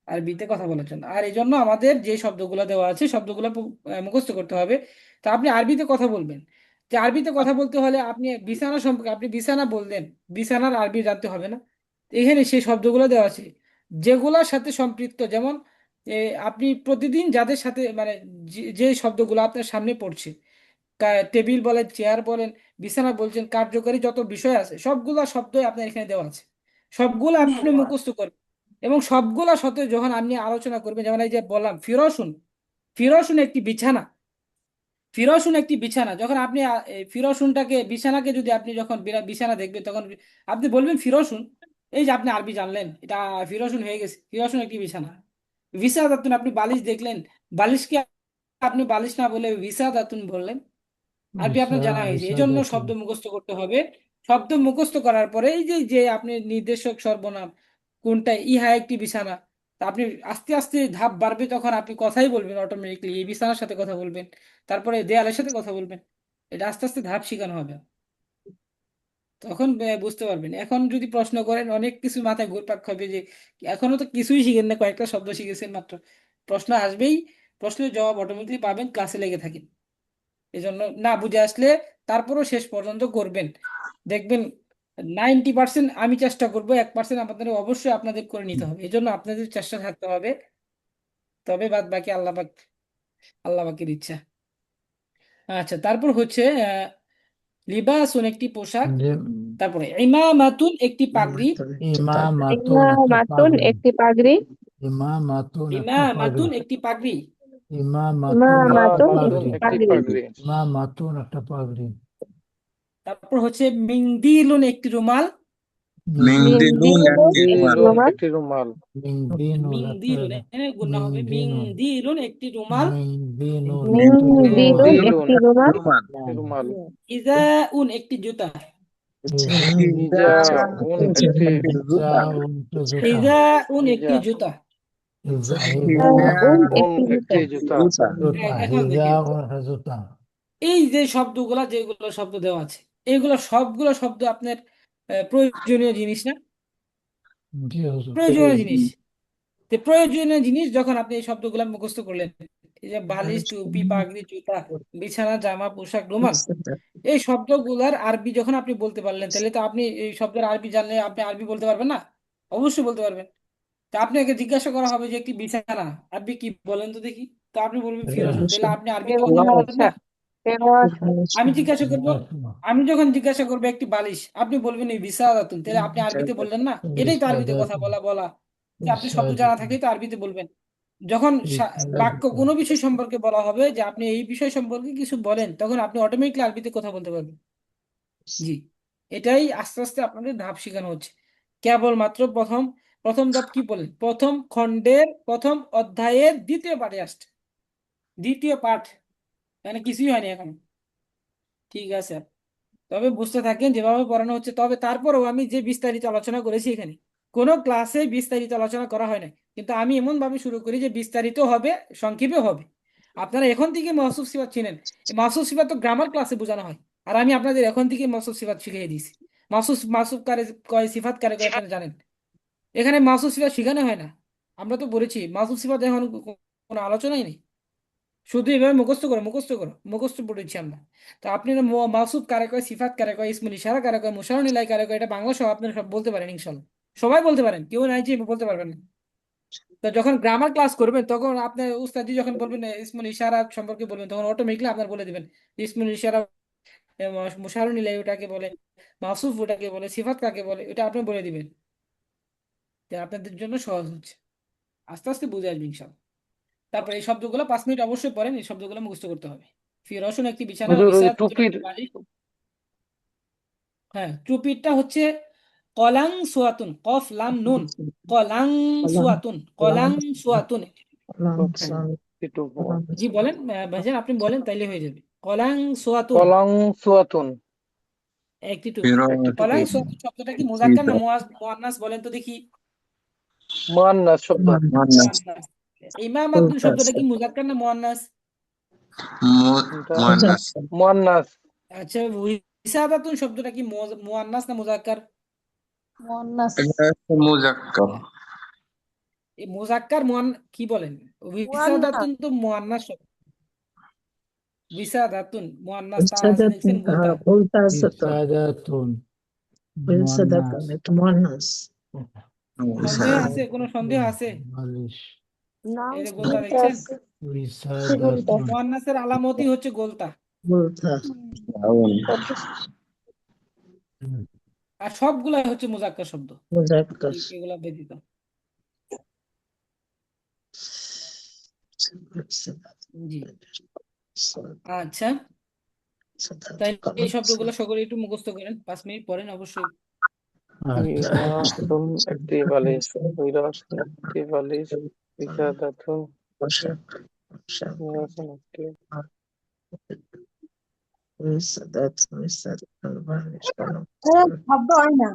S1: আরবিতে কথা বলার জন্য। আর এই জন্য আমাদের যে শব্দগুলো দেওয়া আছে, শব্দগুলো মুখস্থ করতে হবে। তা আপনি আরবিতে কথা বলবেন, যে আরবিতে কথা বলতে হলে আপনি বিছানা সম্পর্কে, আপনি বিছানা বললেন, বিছানার আরবি জানতে হবে না? এখানে সেই শব্দগুলো দেওয়া আছে যেগুলোর সাথে সম্পৃক্ত। যেমন এ, আপনি প্রতিদিন যাদের সাথে মানে যে শব্দগুলো আপনার সামনে পড়ছে, টেবিল বলেন, চেয়ার বলেন, বিছানা বলছেন, কার্যকরী যত বিষয় আছে, সবগুলা শব্দই আপনার এখানে দেওয়া আছে। সবগুলো আপনি মুখস্থ করবেন, এবং সবগুলা সাথে যখন আপনি আলোচনা করবেন, যেমন এই যে বললাম ফিরসুন, ফিরসুন একটি বিছানা। ফিরসুন একটি বিছানা, যখন আপনি এই ফিরসুনটাকে, বিছানাকে যদি আপনি যখন বিছানা দেখবেন, তখন আপনি বলবেন ফিরসুন। এই যে আপনি আরবি জানলেন, এটা ফিরসুন হয়ে গেছে, ফিরসুন একটি বিছানা। ভিসাদাতুন, আপনি বালিশ দেখলেন, বালিশকে আপনি বালিশ না বলে ভিসাদাতুন বললেন, আরবি আপনার জানা হয়েছে। এই জন্য শব্দ মুখস্থ করতে হবে। শব্দ মুখস্থ করার পরে এই যে যে আপনি নির্দেশক সর্বনাম কোনটা, ইহা একটি বিছানা, তা আপনি আস্তে আস্তে ধাপ বাড়বে, তখন আপনি কথাই বলবেন অটোমেটিকলি, এই বিছানার সাথে কথা বলবেন, তারপরে দেয়ালের সাথে কথা বলবেন। এটা আস্তে আস্তে ধাপ শেখানো হবে, তখন বুঝতে পারবেন। এখন যদি প্রশ্ন করেন, অনেক কিছু মাথায় ঘুরপাক খাবে যে এখনো তো কিছুই শিখেন না, কয়েকটা শব্দ শিখেছেন মাত্র। প্রশ্ন আসবেই, প্রশ্নের জবাব অটোমেটিকলি পাবেন, ক্লাসে লেগে থাকেন। এই জন্য না বুঝে আসলে তারপরও শেষ পর্যন্ত করবেন, দেখবেন 90% আমি চেষ্টা করব, 1% আপনাদের অবশ্যই আপনাদের করে নিতে হবে। এই জন্য আপনাদের চেষ্টা থাকতে হবে, তবে বাদ বাকি আল্লাহ পাকের ইচ্ছা। আচ্ছা, তারপর হচ্ছে লিবাসুন একটি পোশাক, তারপরে ইমামাতুন একটি পাগড়ি।
S9: ইমামাতুন একটি পাগড়ি।
S4: ইমামাতুন একটা
S1: ইমামাতুন
S4: পাগড়ি।
S1: একটি পাগড়ি।
S9: ইমামাতুন একটি পাগড়ি।
S4: ইমামাতুন একটা পাগড়ি।
S1: তারপর হচ্ছে মিংদিলুন একটি রুমাল।
S7: মিংদিলুন একটি রুমাল।
S9: একটি রুমাল।
S1: মিংদিলুন, এখানে গুণা হবে, মিংদিলুন একটি রুমাল।
S9: মিংদিলুন একটি রুমাল।
S7: রুমাল।
S1: ইজাউন একটি জুতা।
S7: ইজাউন একটি জুতা।
S1: ইজাউন একটি জুতা।
S9: একটি জুতা।
S1: এখন দেখেন, এই যে শব্দগুলা, যেগুলো শব্দ দেওয়া আছে, এইগুলো সবগুলো শব্দ আপনার প্রয়োজনীয় জিনিস না? প্রয়োজনীয় জিনিস। তো প্রয়োজনীয় জিনিস যখন আপনি এই শব্দগুলো মুখস্থ করলেন, এই যে বালিশ, টুপি, পাগড়ি, জুতা, বিছানা, জামা, পোশাক, রুমাল, এই শব্দগুলার আরবি যখন আপনি বলতে পারলেন, তাহলে তো আপনি এই শব্দের আরবি জানলে আপনি আরবি বলতে পারবেন না? অবশ্যই বলতে পারবেন। তা আপনাকে জিজ্ঞাসা করা হবে যে একটি বিছানা আরবি কি বলেন তো দেখি, তো আপনি বলবেন ফিরাসুন, তাহলে আপনি আরবি তো বলতে পারবেন না। আমি জিজ্ঞাসা করব, আমি যখন জিজ্ঞাসা করবো একটি বালিশ, আপনি বলবেন এই বিছানাতুন, তাহলে আপনি আরবিতে বললেন না। এটাই তো আরবিতে কথা বলা বলা, যে আপনি শব্দ জানা থাকলে তো আরবিতে বলবেন। যখন বাক্য কোনো বিষয় সম্পর্কে বলা হবে যে আপনি এই বিষয় সম্পর্কে কিছু বলেন, তখন আপনি অটোমেটিকলি আরবিতে কথা বলতে পারবেন। জি, এটাই আস্তে আস্তে আপনাদের ধাপ শেখানো হচ্ছে। কেবলমাত্র প্রথম প্রথম ধাপ কি বলেন, প্রথম খণ্ডের প্রথম অধ্যায়ের দ্বিতীয় পাঠে আসছে, দ্বিতীয় পাঠ, মানে কিছুই হয়নি এখন। ঠিক আছে, তবে বুঝতে থাকেন যেভাবে পড়ানো হচ্ছে। তবে তারপরেও আমি যে বিস্তারিত আলোচনা করেছি এখানে, কোনো ক্লাসে বিস্তারিত আলোচনা করা হয় না, কিন্তু আমি এমন ভাবে শুরু করি যে বিস্তারিত হবে, সংক্ষেপে হবে। আপনারা এখন থেকে মাসুফ সিফাত চিনেন, এই মাসুফ সিফাত তো গ্রামার ক্লাসে বোঝানো হয়, আর আমি আপনাদের এখন থেকে মাসুফ সিফাত শিখিয়ে দিয়েছি। মাসুফ মাসুফ কারে কয়, সিফাত কারে কয়, আপনারা জানেন। এখানে মাসুফ সিফাত শেখানো হয় না। আমরা তো বলেছি মাসুফ সিফাত এখন কোনো আলোচনাই নেই, শুধু এভাবে মুখস্থ করো মুখস্থ করো, মুখস্থ পড়েছি আমরা। তো আপনি মাসুফ কারে কয়, সিফাত কারে কয়, ইসমুল ইশারা কারে কয়, মুশারুল ইলাহি কারে কয়, এটা বাংলা সহ আপনারা সব বলতে পারেন ইনশাল্লাহ। সবাই বলতে পারেন, কেউ নাই যে বলতে পারবেন না। তো যখন গ্রামার ক্লাস করবেন, তখন আপনার উস্তাদি যখন বলবেন ইসমুল ইশারা সম্পর্কে বলবেন, তখন অটোমেটিকলি আপনার বলে দিবেন ইসমুল ইশারা, মুশারুল ইলাহি ওটাকে বলে, মাসুফ ওটাকে বলে, সিফাত কাকে বলে, এটা আপনি বলে দিবেন। তো আপনাদের জন্য সহজ হচ্ছে, আস্তে আস্তে বুঝে আসবে ইনশাল্লাহ। তারপর এই শব্দগুলো 5 মিনিট অবশ্যই পড়েন, এই শব্দগুলো মুখস্থ করতে হবে। ফিরসুন একটি বিছানা,
S10: হুজুর ওই
S1: বিছানাতুন
S10: টুপির
S1: একটি বালিশ। হ্যাঁ, টুপিটা হচ্ছে কলাং সুয়াতুন, কফ লাম নুন, কলাং সুয়াতুন, কলাং সুয়াতুন। হ্যাঁ,
S10: একটু
S1: জি বলেন ভাইজান, আপনি বলেন তাইলে হয়ে যাবে। কলাং সুয়াতুন
S10: কলং সুয়াতুন
S1: একটি টুপি।
S10: একটি টুপি
S1: কলাং সুয়াতুন শব্দটা কি মুযাক্কার না মুয়ান্নাস বলেন তো দেখি।
S10: মুয়ান্নাস শব্দ
S1: মুয়ান্নাস। ইমামাতুন শব্দটা কি মুযাক্কার না মুয়ান্নাস?
S10: মুয়ান্নাস
S1: আচ্ছা, উইসাদাতুন শব্দটা কি মুয়ান্নাস না মুযাক্কার?
S7: মুজাক্কার।
S1: এই মুযাক্কার কি বলেন? উইসাদাতুন তো মুয়ান্নাস শব্দ। উইসাদাতুন মুয়ান্নাস, তার আছে দেখছেন গোলতা।
S4: ইসাদাতুন মুয়ান্নাস
S1: সন্দেহ আছে? কোনো সন্দেহ আছে?
S4: বালিশ
S1: এই যে গোলতা দেখছেন,
S4: ইসাদাতুন
S1: মুয়ান্নাসের আলামতই হচ্ছে গোলতা। আর সবগুলাই হচ্ছে মুযাক্কার শব্দ, এগুলা ব্যতীত। জি, আচ্ছা, তাই এই শব্দগুলো সকলে একটু মুখস্থ করেন, 5 মিনিট পড়েন অবশ্যই।
S10: মিরাতুন একটি বালিশ, মিরাতুন একটি বালিশ, বিছাদাতুন মিরাতুন একটি
S12: শব্দ হয় না।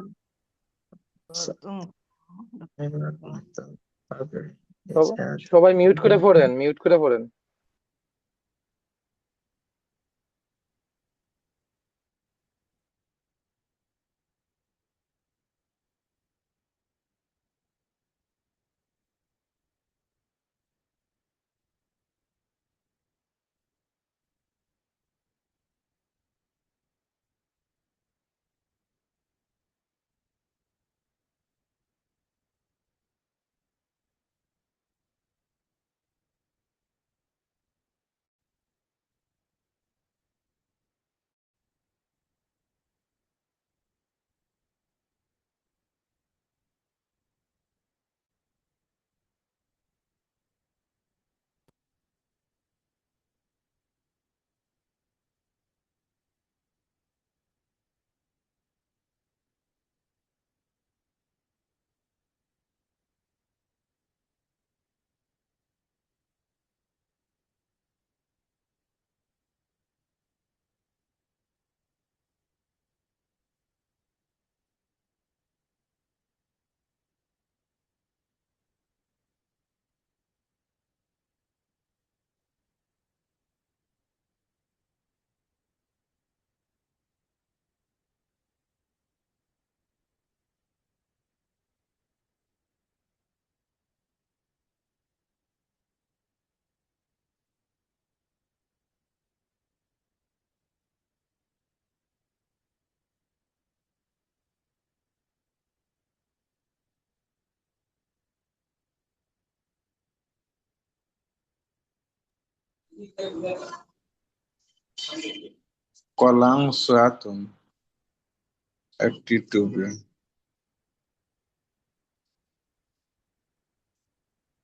S10: সবাই মিউট করে পড়েন, মিউট করে পড়েন।
S7: কলাং সুয়াতুন একটি টুপি।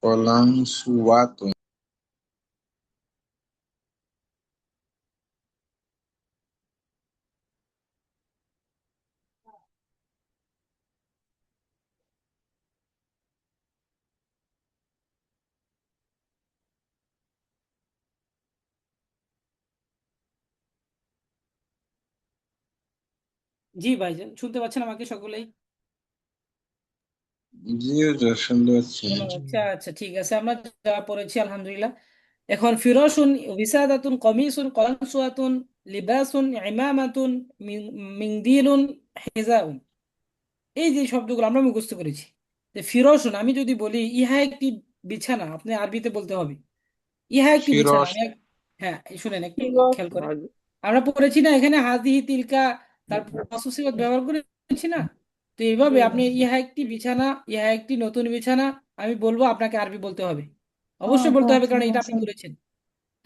S7: কলাং সুয়াতুন
S1: জি ভাইজান, শুনতে পাচ্ছেন আমাকে সকলেই?
S7: জি হুজুর, শুনতে পাচ্ছি।
S1: আচ্ছা আচ্ছা, ঠিক আছে, আমরা যা পড়েছি আলহামদুলিল্লাহ। এখন ফিরোসুন উইসাদাতুন কমিসুন কলানসুয়াতুন লিবাসুন ইমামাতুন মিংদিলুন হিজাউন, এই যে শব্দগুলো আমরা মুখস্থ করেছি। যে ফিরোসুন আমি যদি বলি ইহা একটি বিছানা, আপনি আরবিতে বলতে হবে ইহা একটি বিছানা।
S7: ফিরোজ
S1: হ্যাঁ, শুনেন একটু
S2: ফিরোজ
S1: খেয়াল করেন। আমরা পড়েছি না এখানে হাদিহি তিলকা, তারপর অসুসিবত ব্যবহার করেছি না? তো এইভাবে আপনি ইহা একটি বিছানা, ইহা একটি নতুন বিছানা, আমি বলবো আপনাকে আরবি বলতে হবে, অবশ্যই বলতে হবে, কারণ এটা আপনি করেছেন।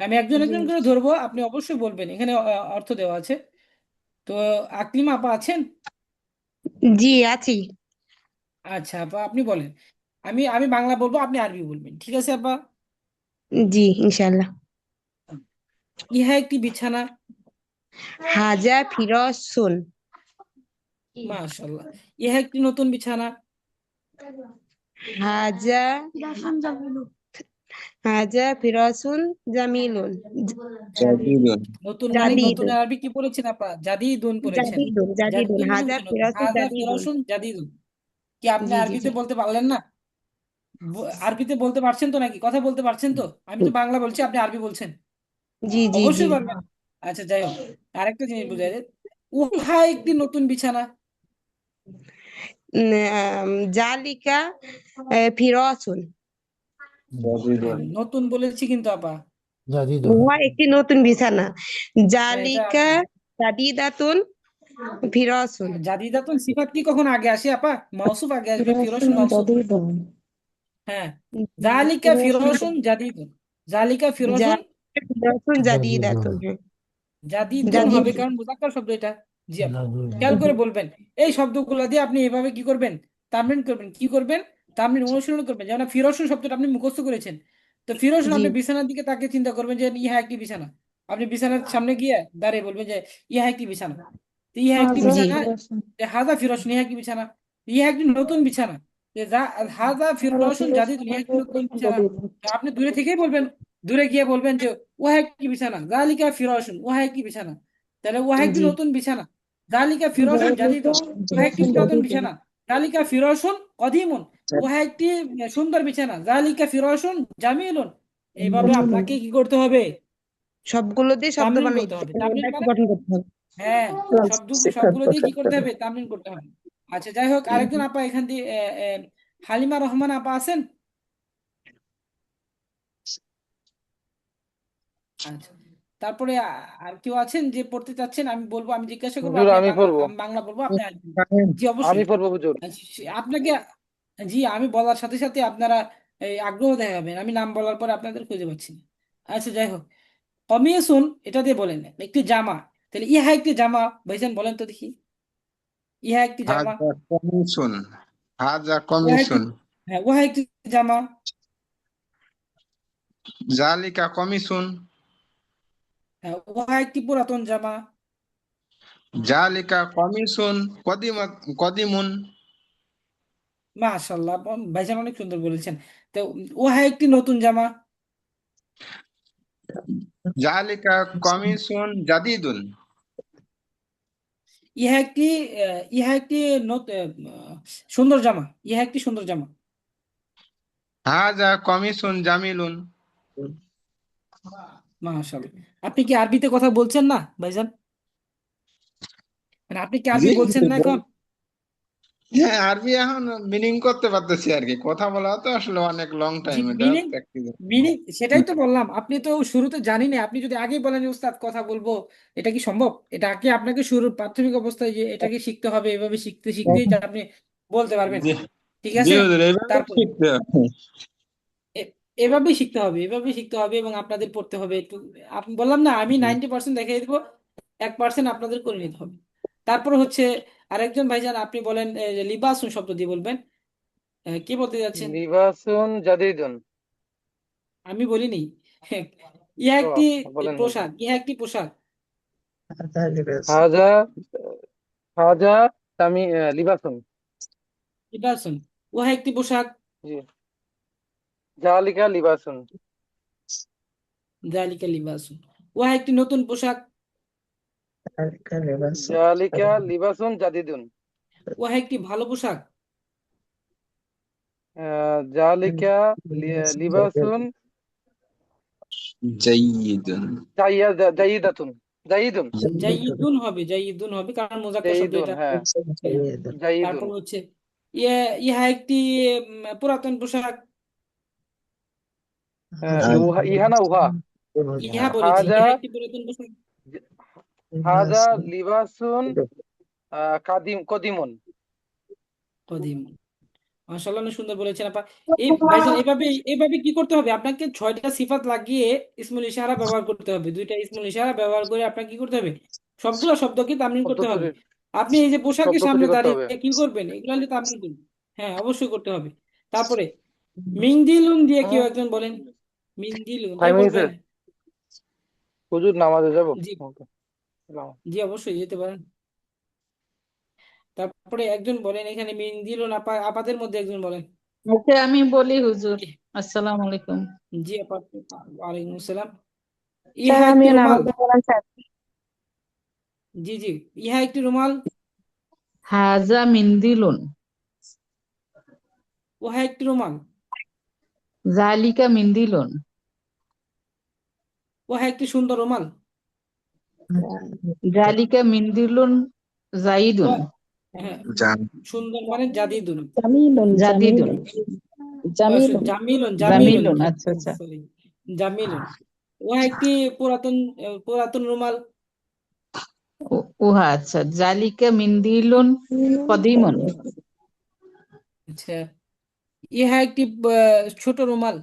S1: আমি একজন
S2: জি
S1: একজন করে ধরবো, আপনি অবশ্যই বলবেন, এখানে অর্থ দেওয়া আছে। তো আকলিমা আপা আছেন?
S9: জি আছি।
S1: আচ্ছা আপা, আপনি বলেন। আমি আমি বাংলা বলবো, আপনি আরবি বলবেন, ঠিক আছে আপা?
S9: জি ইনশাল্লাহ।
S1: ইহা একটি বিছানা।
S9: হাজা ফিরসুন।
S1: মাশাআল্লাহ। ইহা একটি নতুন বিছানা।
S9: হাজা হাজা ফিরসুন জামিলুন।
S7: জাদিদুন
S1: নতুন মানে
S9: জাদিদুন
S1: নতুনের আরবি কি পড়েছেন আপা? জাদিদুন পড়েছেন।
S9: জাদিদুন জাদিদুন
S1: জাদিদুন মানে
S9: হাজা
S1: হচ্ছে নতুন,
S9: ফিরসুন
S1: হাযা
S9: জাদিদুন।
S1: ফিরাশুন জাদিদুন। কি আপনি
S9: জি জি জি
S1: আরবিতে বলতে পারলেন না? আরবিতে বলতে পারছেন তো নাকি? কথা বলতে পারছেন তো? আমি তো বাংলা বলছি, আপনি আরবি বলছেন,
S9: জি জি জি।
S1: অবশ্যই পারবেন। আচ্ছা যাই হোক, আরেকটা জিনিস বুঝাই যে উহা একটি নতুন বিছানা।
S9: জালিকা ফিরসুন।
S7: জাদিদুন
S1: নতুন বলেছি কিন্তু আপা।
S4: জাদিদুন
S9: উহা একটি নতুন বিছানা।
S1: এটা
S9: জালিকা জাদিদাতুন ফিরসুন।
S1: জাদিদাতুন সিফাত কি কখন আগে আসে আপা? মাউসুফ আগে আসবে, ফিরোজুন মাউসুফ। হ্যাঁ, জালিকা ফিরোজুন জাদিদুন, জালিকা ফিরোজুন
S9: ফিরসুন
S4: জাদিদুন
S9: জাদিদাতুন। হ্যাঁ
S1: জাদিদুন হবে,
S9: জাদিদুন।
S1: কারণ মুযাক্কার শব্দ এটা। জি আপা, খেয়াল
S4: জাদিদুন
S1: করে বলবেন। এই শব্দগুলো দিয়ে আপনি এভাবে কি করবেন? তামরিন করবেন। কি করবেন? তামরিন অনুশীলন করবেন। যেমন ফিরোজুন শব্দটা আপনি মুখস্থ করেছেন, তো ফিরোজুন
S9: জি
S1: আপনি বিছানার দিকে তাকে চিন্তা করবেন যে ইহা একটি বিছানা। আপনি বিছানার সামনে গিয়ে দাঁড়িয়ে বলবেন যে ইহা একটি বিছানা। তো ইহা একটি
S9: জি
S1: বিছানা, যে হাজা ফিরোজুন ইহা একটি বিছানা, ইহা একটি নতুন বিছানা। যে হাজা ফিরোজুন জাদিদুন ইহা একটি নতুন বিছানা। তো আপনি দূরে থেকেই বলবেন, দূরে গিয়ে বলবেন যে ওহা একটি বিছানা, জালিকা ফিরোজুন ওহা একটি বিছানা। তাহলে ওহা একটি
S9: জি
S1: নতুন বিছানা। জালিকা ফিরোজুন জাদিদুন ওহা একটি পুরাতন বিছানা। জালিকা ফিরোজুন কদিমুন ওহা একটি সুন্দর বিছানা। জালিকা ফিরোজুন জামিলুন। এইভাবে আপনাকে কি করতে হবে?
S9: সবগুলো দিয়ে শব্দ
S1: তামরিন করতে
S9: বানাইতে
S1: হবে। তামরিন
S9: বাক্য
S1: মানে,
S9: গঠন করতে হবে।
S1: হ্যাঁ, সবগুলো দিয়ে কি করতে হবে? তামরিন করতে হবে। আচ্ছা যাই হোক, আরেকজন আপা এখান দিয়ে হালিমা রহমান আপা আছেন? আচ্ছা, তারপরে আর কেউ আছেন যে পড়তে চাচ্ছেন? আমি বলবো, আমি জিজ্ঞাসা করবো,
S10: হুজুর
S1: আপনি
S10: আমি
S1: বাংলা,
S10: পড়বো।
S1: আমি বাংলা বলবো, আপনি আরবি বলবেন। জি
S10: আমি
S1: অবশ্যই।
S10: পড়বো হুজুর।
S1: আচ্ছা, আপনাকে, জি আমি বলার সাথে সাথে আপনারা এই আগ্রহ দেখাবেন, আমি নাম বলার পর আপনাদের খুঁজে পাচ্ছি না। আচ্ছা যাই হোক, কমিয়েছুন এটা দিয়ে বলেন একটি জামা। তাহলে ইহা একটি জামা, ভাইজান বলেন তো দেখি, ইহা একটি জামা।
S7: হাজা কমিসুন হাজা
S1: ওহা একটি,
S7: কমিসুন
S1: হ্যাঁ ওহা একটি জামা।
S7: জালিকা কমিসুন
S1: হ্যাঁ, ওহা একটি পুরাতন জামা।
S7: জালিকা কমিসুন কদিমুন
S1: মাশাআল্লাহ, ভাইজান অনেক সুন্দর বলেছেন। তো ওহা একটি নতুন জামা।
S7: জালিকা কমিসুন জাদিদুন
S1: ইহা একটি ইহা একটি সুন্দর জামা। ইহা একটি সুন্দর জামা।
S7: হাজা কমিসুন জামিলুন।
S1: মাশাআল্লাহ। আপনি কি আরবিতে কথা বলছেন না ভাইজান? মানে আপনি কি
S7: জি
S1: আরবি বলছেন না এখন?
S7: হ্যাঁ, আরবি এখন মিনিং করতে পারতেছি আর কি। কথা বলা তো আসলে অনেক লং
S1: জি
S7: টাইম, এটা
S1: মিনিং,
S7: প্র্যাকটিস।
S1: সেটাই তো বললাম, আপনি তো শুরুতে জানি না, আপনি যদি আগেই বলেন যে উস্তাদ কথা বলবো, এটা কি সম্ভব? এটা কি আপনাকে শুরুর প্রাথমিক অবস্থায় যে এটাকে শিখতে হবে, এভাবে শিখতে শিখতেই আপনি বলতে পারবেন,
S7: জি
S1: ঠিক
S7: জি
S1: আছে?
S7: হুজুর, এইভাবে
S1: তারপরে
S7: শিখতে হবে।
S1: এভাবেই শিখতে হবে, এভাবেই শিখতে হবে এবং আপনাদের পড়তে হবে একটু। আপনি বললাম না, আমি 90% দেখিয়ে দেবো, 1% আপনাদের করে নিতে হবে। তারপর হচ্ছে আরেকজন ভাইজান, আপনি বলেন লিবাসুন শব্দ দিয়ে বলবেন। কি বলতে যাচ্ছেন?
S10: লিবাসুন জাদিদুন।
S1: আমি বলিনি। ইহা
S10: ও,
S1: একটি
S10: বলেন নাই।
S1: পোশাক, ইহা একটি পোশাক।
S10: হাজা হাজা তামি লিবাসুন।
S1: লিবাসুন, উহা একটি পোশাক।
S10: জি। জালিকা লিবাসুন।
S1: জালিকা লিবাসুন, উহা একটি নতুন পোশাক।
S10: জালিকা লিবাসুন জাদিদুন।
S1: উহা একটি ভালো পোশাক।
S10: জালিকা লিবাসুন
S7: জাইয়িদুন।
S10: জাইদাতুন। জাইদুন।
S1: জাইদুন হবে, জাইদুন হবে, কারণ মোজাক্কার শব্দ
S10: জাইদুন,
S1: এটা।
S10: হ্যাঁ।
S1: হ্যাঁ।
S10: জাইদুন।
S1: তারপর হচ্ছে ইহা একটি পুরাতন পোশাক।
S10: ইহা না উহা?
S1: ইহা বলেছি,
S10: হাজা
S1: ইহা একটি পুরাতন পোশাক।
S10: হাজা লিবাসুন কদিমুন।
S1: কদিম। মাশাআল্লাহ, অনেক সুন্দর বলেছেন আপা। এই ভাইজান, এইভাবে এইভাবে কি করতে হবে, আপনাকে 6টা সিফাত লাগিয়ে ইসমুল ইশারা ব্যবহার করতে হবে। 2টা ইসমুল ইশারা ব্যবহার করে আপনাকে কি করতে হবে, সবগুলো শব্দকে তামরিন
S10: শব্দ
S1: করতে হবে।
S10: তৈরি
S1: আপনি এই যে পোশাকের
S10: শব্দ
S1: সামনে
S10: তৈরি করতে হবে।
S1: দাঁড়িয়ে কি করবেন, এগুলো হলে তামরিন করবেন। হ্যাঁ, অবশ্যই করতে হবে। তারপরে মিংদিলুন দিয়ে কেউ একজন বলেন। মিংদিলুন কে
S10: টাইম হয়েছে,
S1: বলবেন?
S10: হুজুর নামাজে যাব।
S1: জি, জি অবশ্যই যেতে পারেন। তারপরে একজন বলেন এখানে মিংদিলুন, আপাদের মধ্যে একজন বলেন।
S5: আচ্ছা, আমি বলি হুজুর। আসসালামু আলাইকুম।
S1: জি আপা, ওয়ালাইকুম আসসালাম।
S9: স্যার
S1: ইহা একটি
S9: আমিও
S1: রুমাল।
S9: নামাজে গেলাম স্যার।
S1: জি জি, ইহা একটি রুমাল।
S5: হাজা মিন্দিলুন।
S1: উহা একটি রুমাল।
S5: জালিকা মিন্দিলুন।
S1: উহা একটি সুন্দর রুমাল।
S5: জালিকা মিন্দিলুন জাইদুন।
S1: হ্যাঁ,
S7: জান।
S1: সুন্দর মানে জাদিদুন।
S9: জামিলুন
S5: জাদিদুন।
S9: জামিলুন
S1: জামিলুন, জামিলুন,
S5: জামিলুন, আচ্ছা আচ্ছা।
S1: সরি, জামিলুন। উহা একটি পুরাতন পুরাতন রুমাল।
S5: উহা আচ্ছা, জালিকা মিন্দিলুন কদিমুন।
S1: আচ্ছা, ইহা একটি ছোট রুমাল।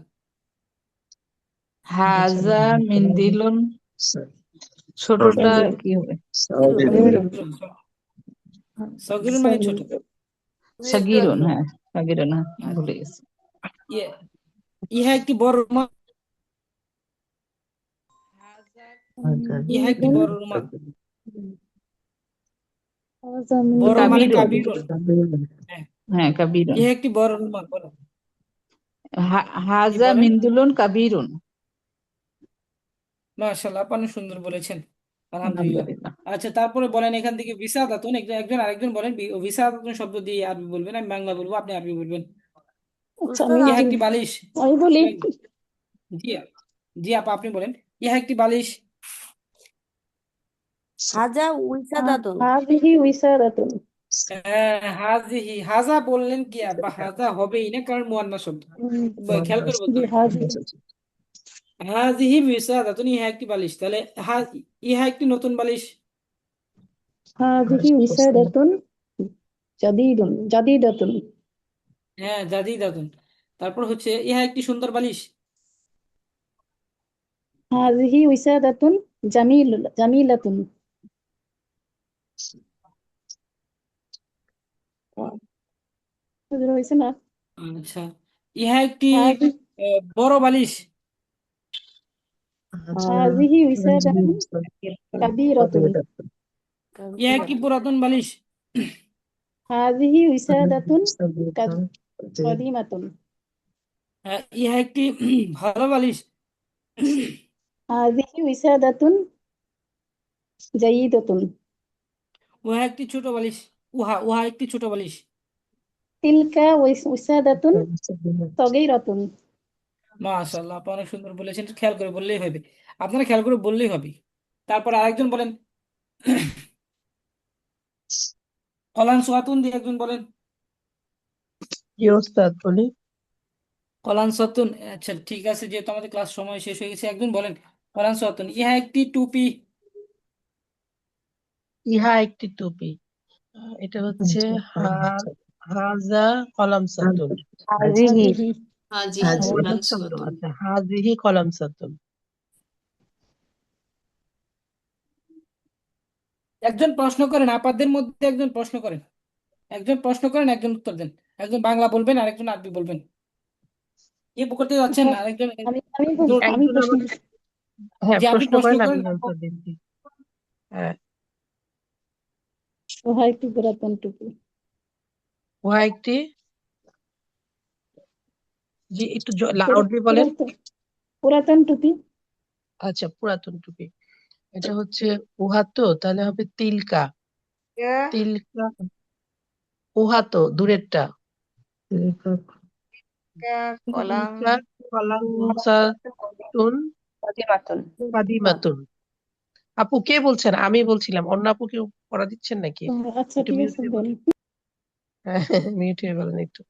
S5: হাজা মিন্দিলুন, ছোটটা কি হবে?
S1: সগিরুন মানে ছোট।
S5: সাগিরুন, হ্যাঁ সাগিরুন, হ্যাঁ
S1: আচ্ছা,
S5: ভুলে গেছি।
S1: ইহা একটি বড় রুমাল। ইহা একটি বড় রুমাল। বড় মানে
S5: কাবিরুন,
S1: কাবিরুন। হ্যাঁ,
S5: হ্যাঁ কাবিরুন।
S1: ইহা একটি বড় রুমাল, বলো। কি
S5: হাজা
S1: বলেন?
S5: মিন্দিলুন কাবিরুন।
S1: মাশাআল্লাহ, আপনি সুন্দর বলেছেন, আলহামদুলিল্লাহ।
S5: আলহামদুলিল্লাহ।
S1: আচ্ছা, তারপরে বলেন এখান থেকে ভিসাদাতুন, একজন একজন আরেকজন বলেন ভিসাদাতুন শব্দ দিয়ে আরবি বলবেন, আমি বাংলা বলবো, আপনি আরবি বলবেন।
S9: আচ্ছা
S1: ইহা একটি বালিশ।
S9: আমি বলি।
S1: জি, জি আপা, আপনি বলেন। ইহা একটি বালিশ।
S6: হাজা উইসাদাতুন।
S9: হাযিহি উইসাদাতুন।
S1: হাজিহি, হাজা বললেন কি, বা হাজা হবেই না, কারণ মুয়ান্নাস শব্দ। খেয়াল করে বলতে
S9: জি
S1: হবে।
S9: হাযিহি।
S1: হাজিহি ভিসাদাতুন, ইহা একটি বালিশ, তাহলে ইহা একটি নতুন বালিশ।
S9: হাযিহি উইসাদাতুন জাদিদাতুন।
S1: হ্যাঁ, জাদিদাতুন। তারপর হচ্ছে ইহা একটি সুন্দর বালিশ।
S9: হাযিহি উইসাদাতুন জামিলাতুন। বুঝতে হয়েছে না?
S1: আচ্ছা, ইহা একটি
S9: হাযি
S1: বড় বালিশ।
S9: হাযিহি উইসাদাতুন কাবীরাতুন।
S1: ইহা একটি পুরাতন বালিশ।
S9: হাযিহি উইসাদাতুন কাদিমাতুন।
S1: ইহা একটি ভালো বালিশ।
S9: হাযিহি উইসাদাতুন জাইদাতুন।
S1: উহা একটি ছোট বালিশ। উহা উহা একটি ছোট বালিশ।
S9: তিলকা উইসাদাতুন সগীরাতুন।
S1: মাশাআল্লাহ, আপনি অনেক সুন্দর বলেছেন, খেয়াল করে বললেই হবে, আপনারা খেয়াল করে বললেই হবে। তারপর আরেকজন বলেন। কলান সোয়াতুন দিয়ে একজন বলেন।
S8: কি ওস্তাদ বলি?
S1: কলান সোয়াতুন, আচ্ছা ঠিক আছে, যেহেতু আমাদের ক্লাস সময় শেষ হয়ে গেছে, একজন বলেন। কলান সোয়াতুন, ইহা একটি টুপি।
S8: ইহা একটি টুপি। এটা হচ্ছে হাজা কলাম সাতুন।
S9: হাযিহি
S11: হাজিহি
S8: আচ্ছা এটা শব্দ
S11: কলামসাতুন।
S8: আচ্ছা হাজিহি কলামসাতুন
S1: একজন প্রশ্ন করেন, আপাদের মধ্যে একজন প্রশ্ন করেন, একজন প্রশ্ন করেন, একজন উত্তর দেন। একজন বাংলা বলবেন আর একজন আরবি বলবেন। কি করতে যাচ্ছেন?
S3: হ্যাঁ,
S1: আরেকজন
S3: আমি
S8: একজন
S3: প্রশ্ন
S8: আমাকে হ্যাঁ
S1: যে আপনি
S8: প্রশ্ন
S1: প্রশ্ন
S8: করেন আমি
S1: করেন।
S8: উত্তর দিচ্ছি হ্যাঁ
S3: উহা একটি পুরাতন টুপি।
S8: উহা একটি জি একটু লাউডলি বলেন
S3: পুরাতন পুরাতন টুপি।
S8: আচ্ছা পুরাতন টুপি এটা হচ্ছে উহা তো তাহলে হবে তিলকা তিলকা উহা তো দূরেরটা তিলকা কলামসাতুন
S9: কাদিমাতুন।
S8: কাদিমাতুন আপু কে বলছেন আমি বলছিলাম অন্য আপু কেউ পড়া দিচ্ছেন নাকি
S3: আচ্ছা
S8: একটু
S3: ঠিক
S8: মিউট
S3: আছে
S8: হয়ে
S3: বল।
S8: বলেন মিউট হয়ে বলেন একটু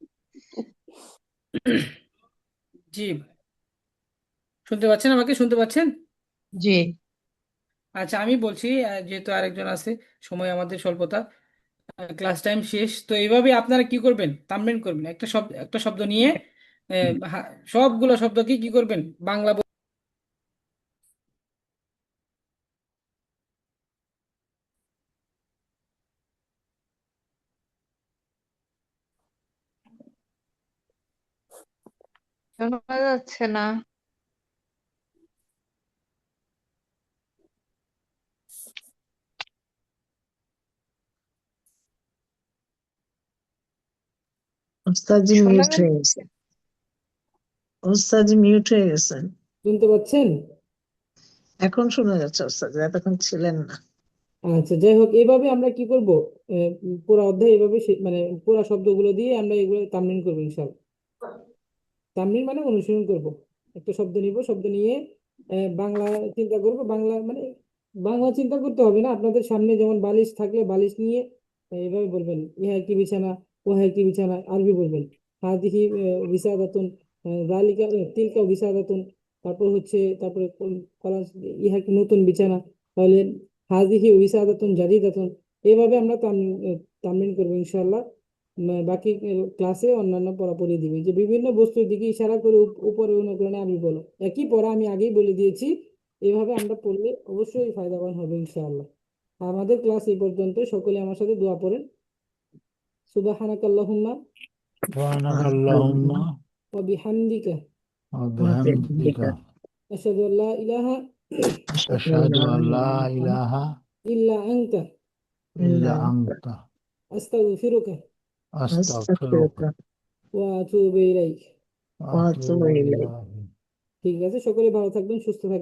S1: জি, শুনতে পাচ্ছেন? আমাকে শুনতে পাচ্ছেন?
S8: জি
S1: আচ্ছা, আমি বলছি, যেহেতু আরেকজন আছে, সময় আমাদের স্বল্পতা, ক্লাস টাইম শেষ, তো এইভাবে আপনারা কি করবেন, তানবিন করবেন। একটা শব্দ নিয়ে সবগুলো শব্দকে কি করবেন, বাংলা
S5: শোনা যাচ্ছে না।
S13: ওস্তাদজি
S12: শোনা
S13: মিউট
S12: যাচ্ছে?
S13: হয়ে গেছে ওস্তাদজি মিউট হয়ে গেছেন
S1: শুনতে পাচ্ছেন?
S13: এখন শোনা যাচ্ছে ওস্তাদ এতক্ষণ ছিলেন না
S1: আচ্ছা, যাই হোক, এইভাবে আমরা কি করব, পুরো অধ্যায় এইভাবে মানে পুরো শব্দগুলো দিয়ে আমরা এগুলো তামরিন করবো ইনশাআল্লাহ। তামরিন মানে অনুশীলন করব। একটা শব্দ নিব, শব্দ নিয়ে বাংলা চিন্তা করব। বাংলা মানে বাংলা চিন্তা করতে হবে না, আপনাদের সামনে যেমন বালিশ থাকলে বালিশ নিয়ে এইভাবে বলবেন, ইহা একটি বিছানা, ওহা একটি বিছানা। আরবি বলবেন, হাদিহি বিসাদাতুন, যালিকা তিলকা বিসাদাতুন। তারপরে কলা, ইহা একটি নতুন বিছানা। তাহলে হাদিহি বিসাদাতুন জাদিদাতুন। এইভাবে আমরা তামরিন করবো ইনশাআল্লাহ। বাকি ক্লাসে অন্যান্য পড়া পড়িয়ে দিবে, যে বিভিন্ন বস্তুর দিকে ইশারা করে উপরে অনুকরণে আমি বলো। একই পড়া আমি আগেই বলে দিয়েছি, এভাবে আমরা পড়লে অবশ্যই ফায়দাবান হবে ইনশাআল্লাহ। আমাদের ক্লাস এই পর্যন্ত। সকলে আমার সাথে দোয়া পড়েন। সুবহানাকাল্লাহুম্মা
S4: সুবহানাকাল্লাহুম্মা
S1: ওয়া বিহামদিকা
S4: ওয়া বিহামদিকা
S1: আশহাদু আল্লা ইলাহা
S4: আশহাদু আল্লা ইলাহা
S1: ইল্লা আনতা
S4: ইল্লা আনতা
S1: আস্তাগফিরুকা
S4: আস্তাগফিরুকা
S1: ওয়া আতুবু ইলাইক।
S4: ওয়া আতুবু ইলাইহি।
S1: ঠিক আছে, সকলে ভালো থাকবেন, সুস্থ থাকবেন।